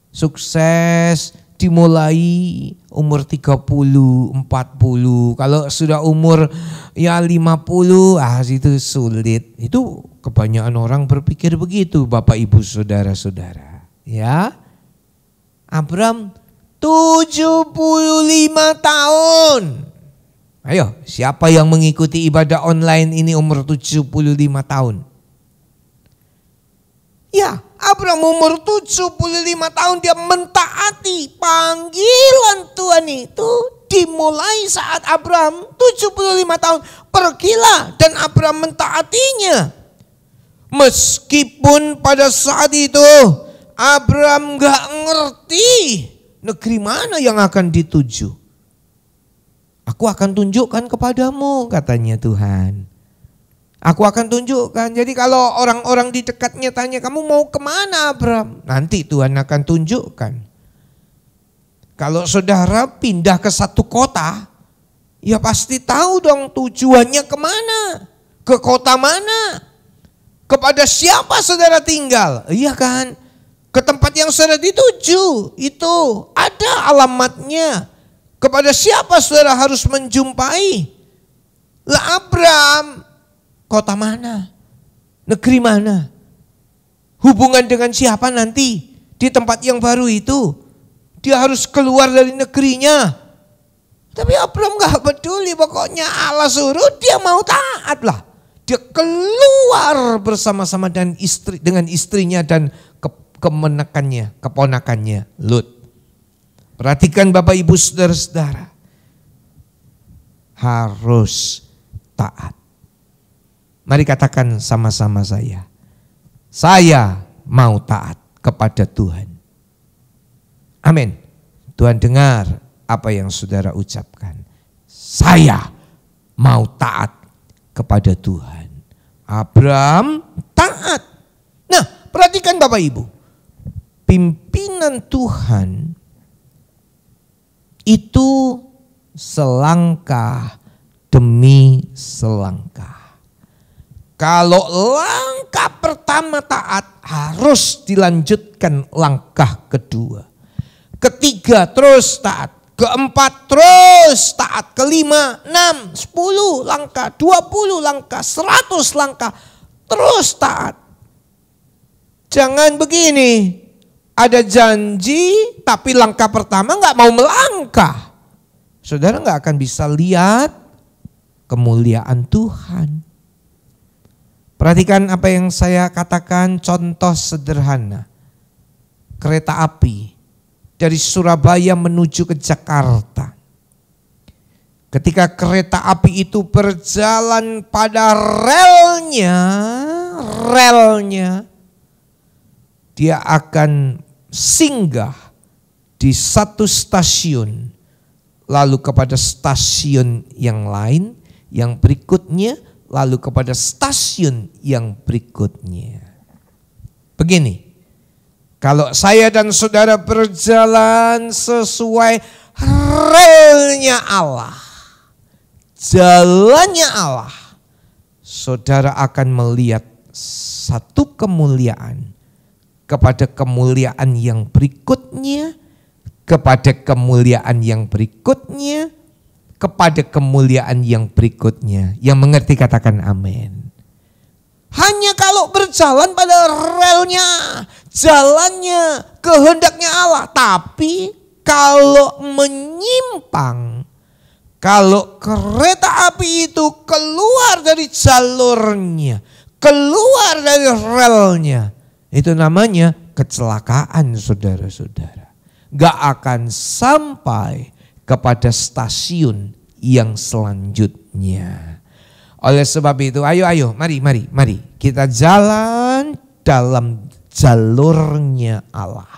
sukses, dimulai umur 30, 40. Kalau sudah umur 50, itu sulit. Itu kebanyakan orang berpikir begitu Bapak Ibu Saudara-saudara. Ya, Abram 75 tahun. Ayo, siapa yang mengikuti ibadah online ini umur 75 tahun? Ya, Abram umur 75 tahun dia mentaati panggilan Tuhan itu dimulai saat Abram 75 tahun. Pergilah dan Abram mentaatinya. Meskipun pada saat itu Abram gak ngerti negeri mana yang akan dituju. Aku akan tunjukkan kepadamu, katanya Tuhan. Aku akan tunjukkan. Jadi kalau orang-orang di dekatnya tanya, kamu mau kemana Abram? Nanti Tuhan akan tunjukkan. Kalau saudara pindah ke satu kota, ya pasti tahu dong tujuannya kemana. Ke kota mana. Kepada siapa saudara tinggal. Iya kan? Ke tempat yang saudara dituju. Itu ada alamatnya. Kepada siapa saudara harus menjumpai. Lah Abram, kota mana? Negeri mana? Hubungan dengan siapa nanti di tempat yang baru itu? Dia harus keluar dari negerinya. Tapi Abram gak peduli, pokoknya Allah suruh dia mau taat lah. Dia keluar bersama-sama dengan istrinya dan keponakannya Lut. Perhatikan Bapak Ibu saudara-saudara. Harus taat. Mari katakan sama-sama saya. Saya mau taat kepada Tuhan. Amin. Tuhan dengar apa yang saudara ucapkan. Saya mau taat kepada Tuhan. Abraham taat. Nah, perhatikan Bapak Ibu. Pimpinan Tuhan itu selangkah demi selangkah. Kalau langkah pertama taat, harus dilanjutkan langkah kedua. Ketiga terus taat. Keempat terus taat. Kelima, 6, 10 langkah, 20 langkah, 100 langkah. Terus taat. Jangan begini. Ada janji tapi langkah pertama gak mau melangkah. Saudara gak akan bisa lihat kemuliaan Tuhan. Perhatikan apa yang saya katakan, contoh sederhana. Kereta api dari Surabaya menuju ke Jakarta. Ketika kereta api itu berjalan pada relnya, dia akan singgah di satu stasiun, lalu kepada stasiun yang lain, yang berikutnya, lalu kepada stasiun yang berikutnya. Begini, kalau saya dan saudara berjalan sesuai relnya Allah, jalannya Allah, saudara akan melihat satu kemuliaan kepada kemuliaan yang berikutnya, kepada kemuliaan yang berikutnya, kepada kemuliaan yang berikutnya. Yang mengerti katakan amin. Hanya kalau berjalan pada relnya, jalannya, kehendaknya Allah. Tapi kalau menyimpang, kalau kereta api itu keluar dari jalurnya, keluar dari relnya, itu namanya kecelakaan, saudara-saudara. Gak akan sampai kepada stasiun yang selanjutnya. Oleh sebab itu, ayo, mari kita jalan dalam jalurnya Allah.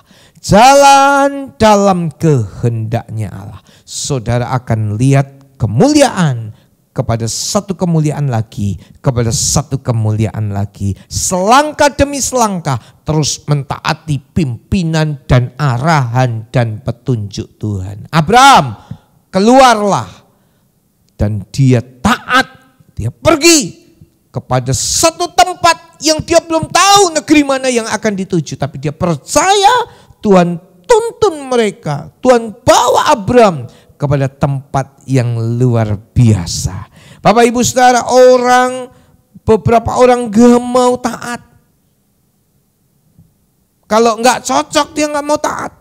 Jalan dalam kehendaknya Allah. Saudara akan lihat kemuliaan kepada satu kemuliaan lagi, kepada satu kemuliaan lagi. Selangkah demi selangkah terus mentaati pimpinan dan arahan dan petunjuk Tuhan. Abraham keluarlah dan dia taat, dia pergi kepada satu tempat yang dia belum tahu negeri mana yang akan dituju. Tapi dia percaya Tuhan tuntun mereka, Tuhan bawa Abraham kepada tempat yang luar biasa. Bapak Ibu Saudara, beberapa orang gak mau taat. Kalau gak cocok dia gak mau taat.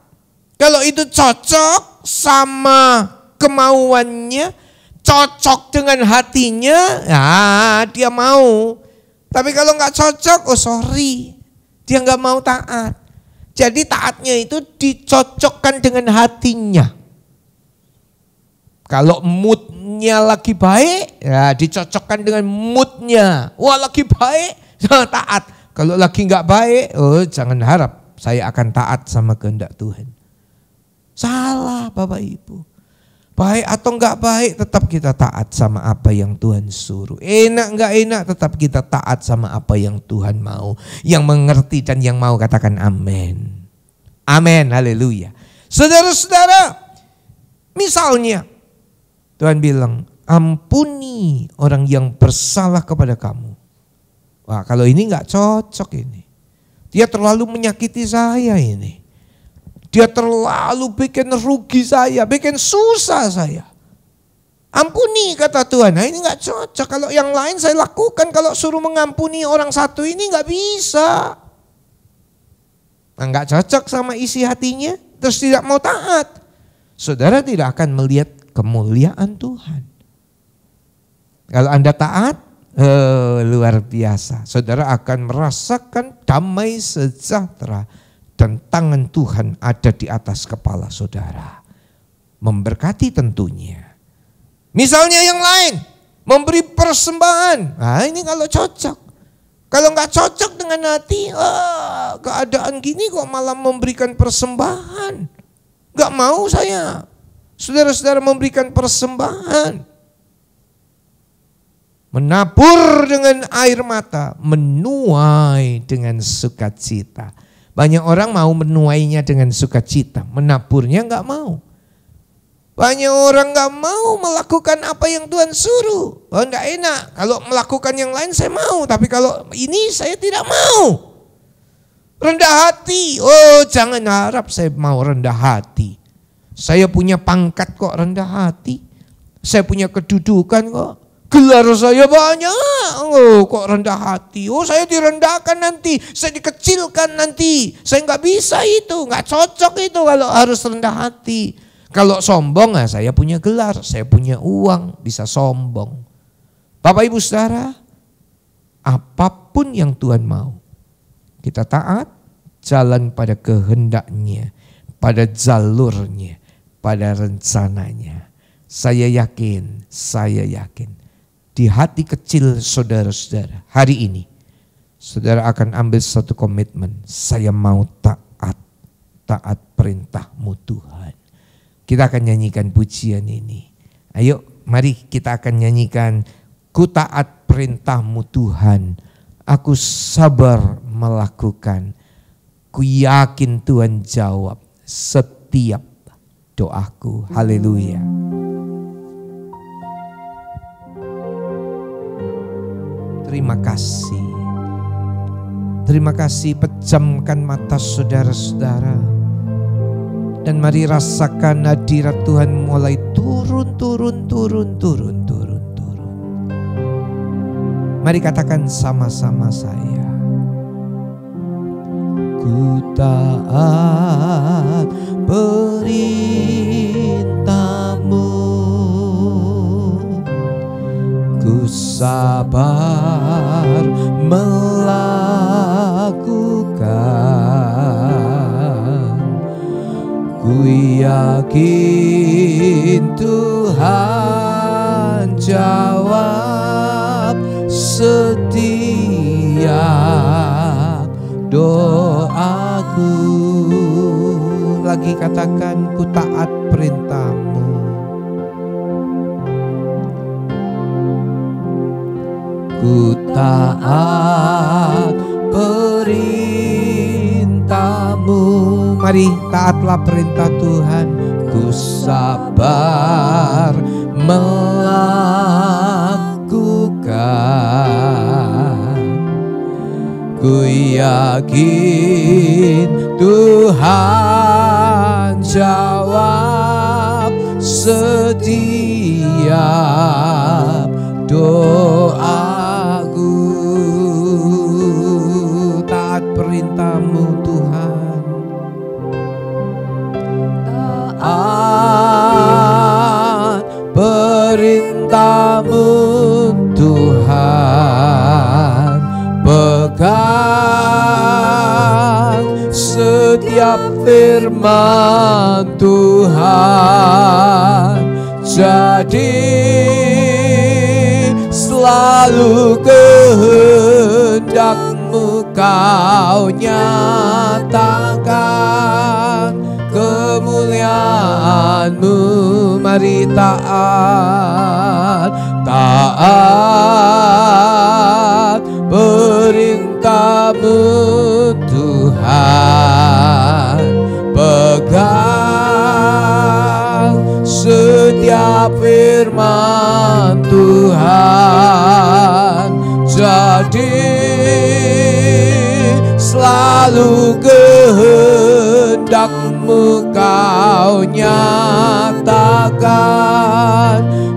Kalau itu cocok sama kemauannya, cocok dengan hatinya, ya dia mau. Tapi kalau gak cocok, oh sorry, dia gak mau taat. Jadi taatnya itu dicocokkan dengan hatinya. Kalau moodnya lagi baik, ya dicocokkan dengan moodnya. Wah lagi baik, jangan taat. Kalau lagi nggak baik, oh jangan harap saya akan taat sama kehendak Tuhan. Salah Bapak Ibu. Baik atau nggak baik, tetap kita taat sama apa yang Tuhan suruh. Enak nggak enak, tetap kita taat sama apa yang Tuhan mau. Yang mengerti dan yang mau katakan amin. Amin, haleluya. Saudara-saudara, misalnya Tuhan bilang, ampuni orang yang bersalah kepada kamu. Wah kalau ini gak cocok ini. Dia terlalu menyakiti saya ini. Dia terlalu bikin rugi saya, bikin susah saya. Ampuni kata Tuhan, nah ini gak cocok. Kalau yang lain saya lakukan, kalau suruh mengampuni orang satu ini gak bisa. Nah, gak cocok sama isi hatinya, terus tidak mau taat. Saudara tidak akan melihat kemuliaan Tuhan. Kalau Anda taat, luar biasa. Saudara akan merasakan damai sejahtera dan tangan Tuhan ada di atas kepala saudara. Memberkati tentunya. Misalnya yang lain, memberi persembahan. Nah ini kalau cocok. Kalau nggak cocok dengan hati, keadaan gini kok malah memberikan persembahan. Gak mau saya, saudara-saudara, memberikan persembahan. Menabur dengan air mata, menuai dengan sukacita. Banyak orang mau menuainya dengan sukacita, menaburnya gak mau. Banyak orang gak mau melakukan apa yang Tuhan suruh. Oh, gak enak, kalau melakukan yang lain saya mau, tapi kalau ini saya tidak mau. Rendah hati, oh jangan harap saya mau rendah hati. Saya punya pangkat kok rendah hati. Saya punya kedudukan kok. Gelar saya banyak, oh kok rendah hati. Oh saya direndahkan nanti, saya dikecilkan nanti. Saya gak bisa itu, gak cocok itu kalau harus rendah hati. Kalau sombong, saya punya gelar, saya punya uang, bisa sombong. Bapak Ibu Saudara, apapun yang Tuhan mau, kita taat, jalan pada kehendaknya, pada jalurnya, pada rencananya. Saya yakin, di hati kecil saudara-saudara, hari ini, saudara akan ambil satu komitmen, saya mau taat perintah-Mu Tuhan. Kita akan nyanyikan pujian ini. Ayo mari kita akan nyanyikan, ku taat perintah-Mu Tuhan, aku sabar melakukan. Ku yakin Tuhan jawab setiap doaku. Haleluya. Terima kasih. Terima kasih, pejamkan mata saudara-saudara. Dan mari rasakan hadirat Tuhan mulai turun. Mari katakan sama-sama saya. Ku taat perintah-Mu, ku sabar melakukan. Ku yakin Tuhan jawab setiap doaku. Lagi katakan, ku taat perintah-Mu. Ku taat perintah-Mu. Mari taatlah perintah Tuhan. Ku sabar melakukan. Ku yakin Tuhan jawab setiap doaku. Taat perintah-Mu Tuhan. Taat perintah-Mu Tuhan, pegang setiap firman Tuhan, jadi selalu kehendak-Mu Kau nyatakan. Kemuliaan-Mu, mari taat perintah-Mu Tuhan, pegang setiap firman Tuhan, jadi selalu kehendak-Mu Kau nyatakan.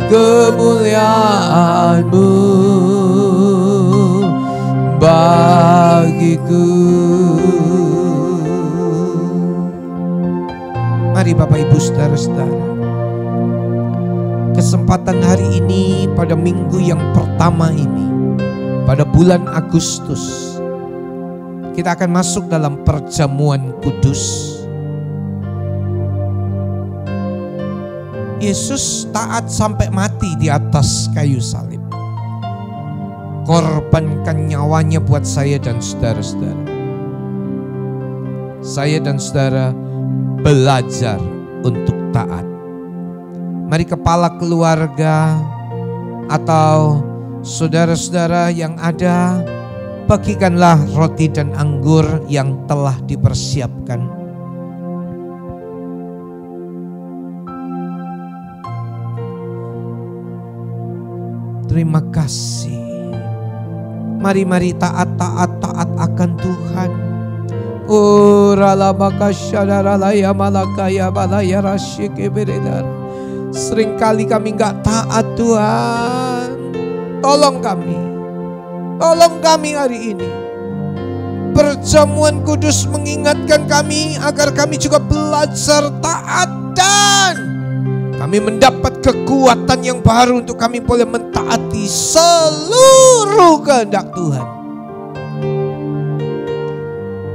Kemuliaan-Mu bagiku. Mari Bapak Ibu saudara-saudara, kesempatan hari ini pada minggu yang pertama ini, pada bulan Agustus, kita akan masuk dalam perjamuan kudus. Yesus taat sampai mati di atas kayu salib. Korbankan nyawanya buat saya dan saudara-saudara. saya dan saudara belajar untuk taat. Mari kepala keluarga atau saudara-saudara yang ada, bagikanlah roti dan anggur yang telah dipersiapkan. Terima kasih. Mari taat akan Tuhan. Seringkali kami gak taat Tuhan. Tolong kami hari ini. Perjamuan kudus mengingatkan kami agar kami juga belajar taat dan kami mendapat kekuatan yang baru untuk kami boleh mentaati seluruh kehendak Tuhan.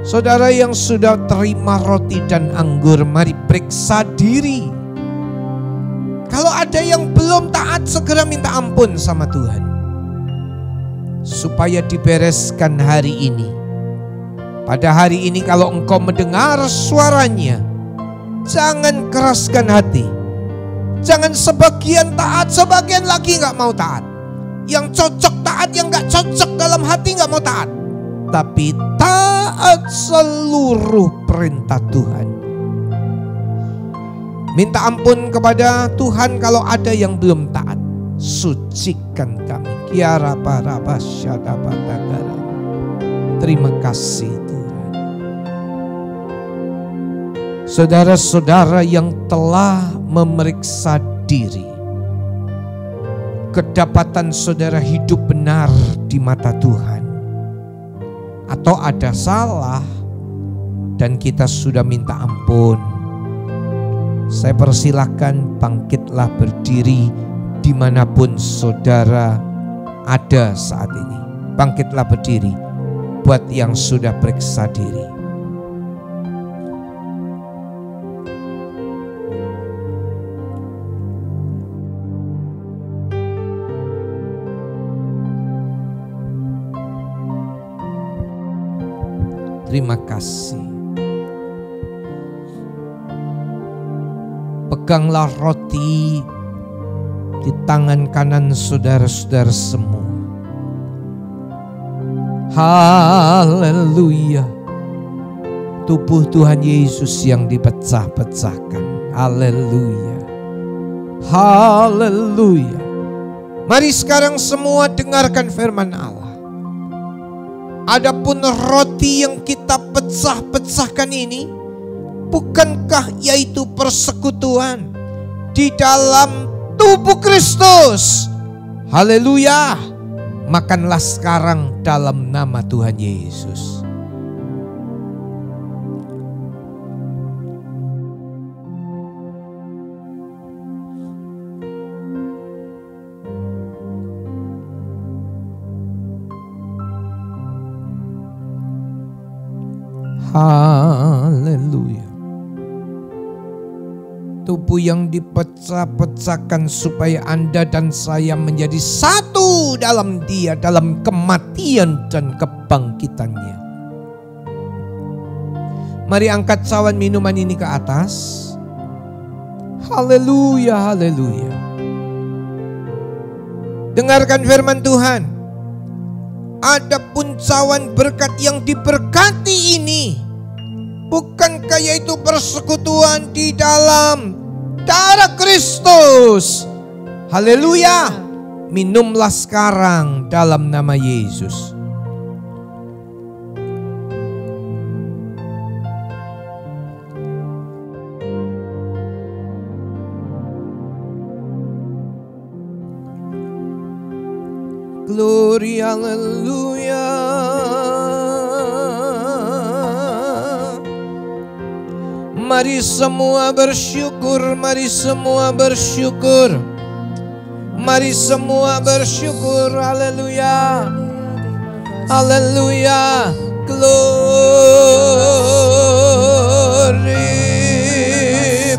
Saudara yang sudah terima roti dan anggur, mari periksa diri. Kalau ada yang belum taat, segera minta ampun sama Tuhan, supaya dibereskan hari ini. Pada hari ini kalau engkau mendengar suaranya, jangan keraskan hati. Jangan sebagian taat, sebagian lagi gak mau taat. Yang cocok taat, yang gak cocok dalam hati gak mau taat. Tapi taat seluruh perintah Tuhan. Minta ampun kepada Tuhan kalau ada yang belum taat. Sucikan kami. Terima kasih Tuhan. Saudara-saudara yang telah memeriksa diri, kedapatan saudara hidup benar di mata Tuhan, atau ada salah dan kita sudah minta ampun, saya persilahkan bangkitlah berdiri dimanapun saudara ada saat ini. Bangkitlah berdiri buat yang sudah periksa diri. Terima kasih. Peganglah roti di tangan kanan saudara-saudara semua. Haleluya. Tubuh Tuhan Yesus yang dipecah-pecahkan. Haleluya. Haleluya. Mari sekarang semua dengarkan firman Allah. Adapun roti yang kita pecah-pecahkan ini, bukankah yaitu persekutuan di dalam tubuh Kristus? Haleluya. Makanlah sekarang dalam nama Tuhan Yesus. Haleluya. Tubuh yang dipecah-pecahkan supaya Anda dan saya menjadi satu dalam Dia, dalam kematian dan kebangkitannya. Mari angkat cawan minuman ini ke atas. Haleluya, haleluya. Dengarkan firman Tuhan. Adapun cawan berkat yang diberkati ini, bukankah yaitu persekutuan di dalam darah Kristus? Haleluya. Minumlah sekarang dalam nama Yesus. Glory, haleluya. Mari semua bersyukur, mari semua bersyukur. Mari semua bersyukur, haleluya. Haleluya. Glory.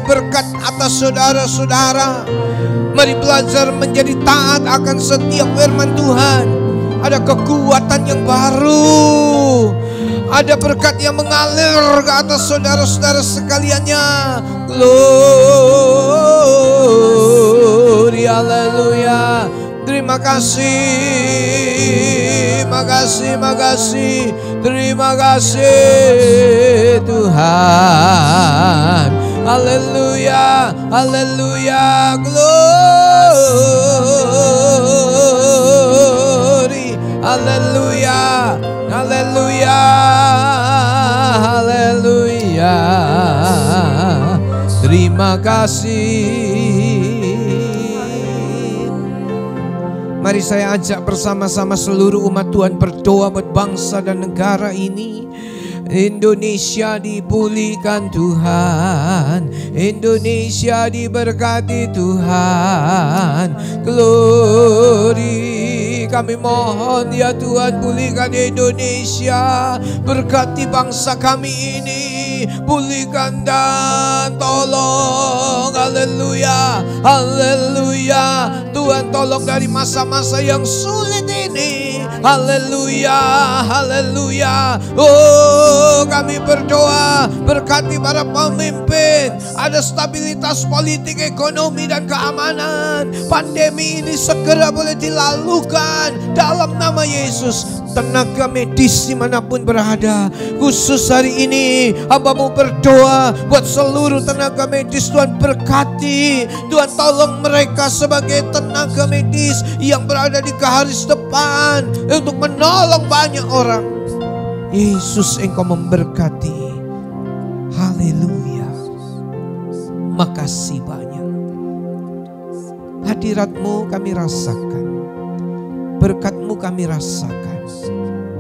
Berkat atas saudara-saudara. Mari belajar menjadi taat akan setiap firman Tuhan. Ada kekuatan yang baru. Ada berkat yang mengalir ke atas saudara-saudara sekaliannya. Glory, haleluya. Terima kasih, makasih, makasih. Terima kasih Tuhan. Haleluya, haleluya, glory, haleluya, haleluya, haleluya. Terima kasih. Mari saya ajak bersama-sama seluruh umat Tuhan berdoa buat bangsa dan negara ini. Indonesia dipulihkan Tuhan, Indonesia diberkati Tuhan. Glory, kami mohon ya Tuhan, pulihkan Indonesia, berkati bangsa kami ini, pulihkan dan tolong. Haleluya, haleluya. Tuhan tolong dari masa-masa yang sulit ini. Haleluya, haleluya. Oh, kami berdoa, berkati para pemimpin, ada stabilitas politik, ekonomi, dan keamanan. Pandemi ini segera boleh dilalukan dalam nama Yesus. Tenaga medis dimanapun berada, khusus hari ini hamba-Mu berdoa buat seluruh tenaga medis. Tuhan berkati, Tuhan tolong mereka sebagai tenaga medis yang berada di garis depan untuk menolong banyak orang. Yesus, Engkau memberkati. Haleluya. Makasih banyak. Hadirat-Mu kami rasakan, berkat-Mu kami rasakan.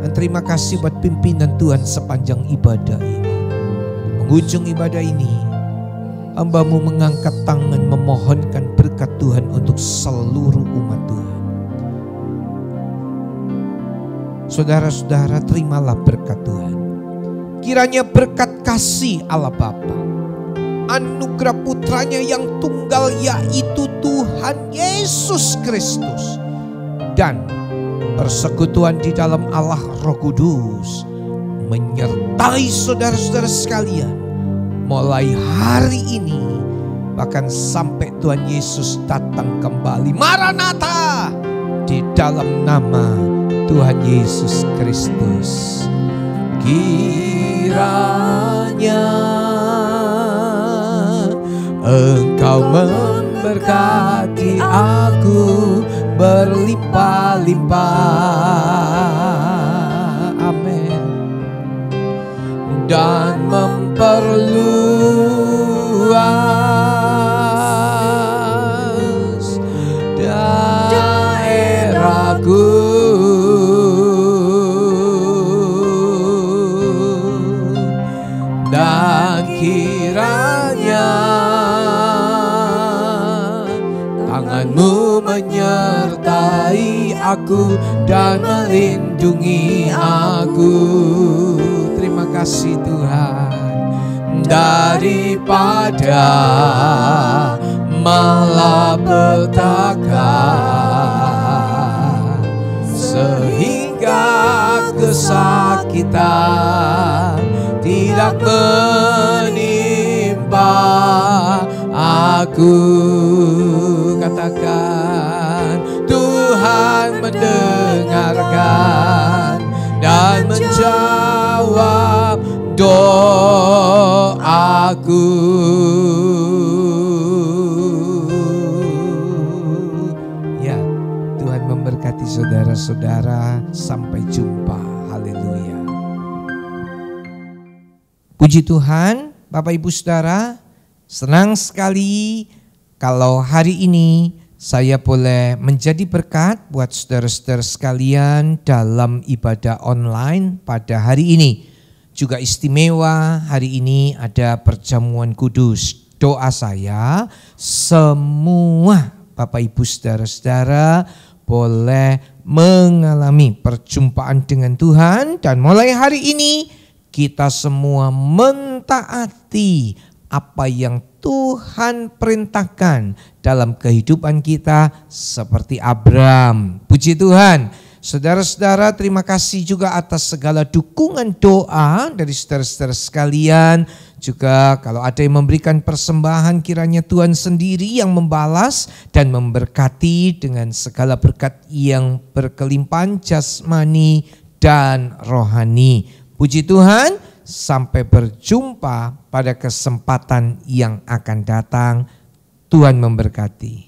Dan terima kasih buat pimpinan Tuhan sepanjang ibadah ini. Penghujung ibadah ini, hamba-Mu mengangkat tangan memohonkan berkat Tuhan untuk seluruh umat Tuhan. Saudara-saudara, terimalah berkat Tuhan. Kiranya berkat kasih Allah Bapa, anugerah putranya yang tunggal yaitu Tuhan Yesus Kristus, dan persekutuan di dalam Allah Roh Kudus menyertai saudara-saudara sekalian mulai hari ini bahkan sampai Tuhan Yesus datang kembali. Maranatha, di dalam nama Tuhan Yesus Kristus. Kiranya Engkau memberkati aku berlimpah-limpah, amin, dan memperluas daerahku, dan kiranya tangan-Mu menyertai aku dan melindungi aku. Terima kasih Tuhan. Daripada malapetaka sehingga kesakitan tidak menimpa aku. Katakan, Tuhan mendengarkan dan menjawab doaku. Ya, Tuhan memberkati saudara-saudara. Sampai jumpa. Haleluya. Puji Tuhan, Bapak Ibu Saudara, senang sekali kalau hari ini saya boleh menjadi berkat buat saudara-saudara sekalian dalam ibadah online pada hari ini. Juga istimewa, hari ini ada perjamuan kudus. Doa saya semua Bapak Ibu saudara-saudara boleh mengalami perjumpaan dengan Tuhan, dan mulai hari ini kita semua mentaati apa yang Tuhan perintahkan dalam kehidupan kita seperti Abraham. Puji Tuhan, Saudara-saudara, terima kasih juga atas segala dukungan doa dari saudara-saudara sekalian. Juga kalau ada yang memberikan persembahan, kiranya Tuhan sendiri yang membalas dan memberkati dengan segala berkat yang berkelimpahan jasmani dan rohani. Puji Tuhan, sampai berjumpa pada kesempatan yang akan datang. Tuhan memberkati.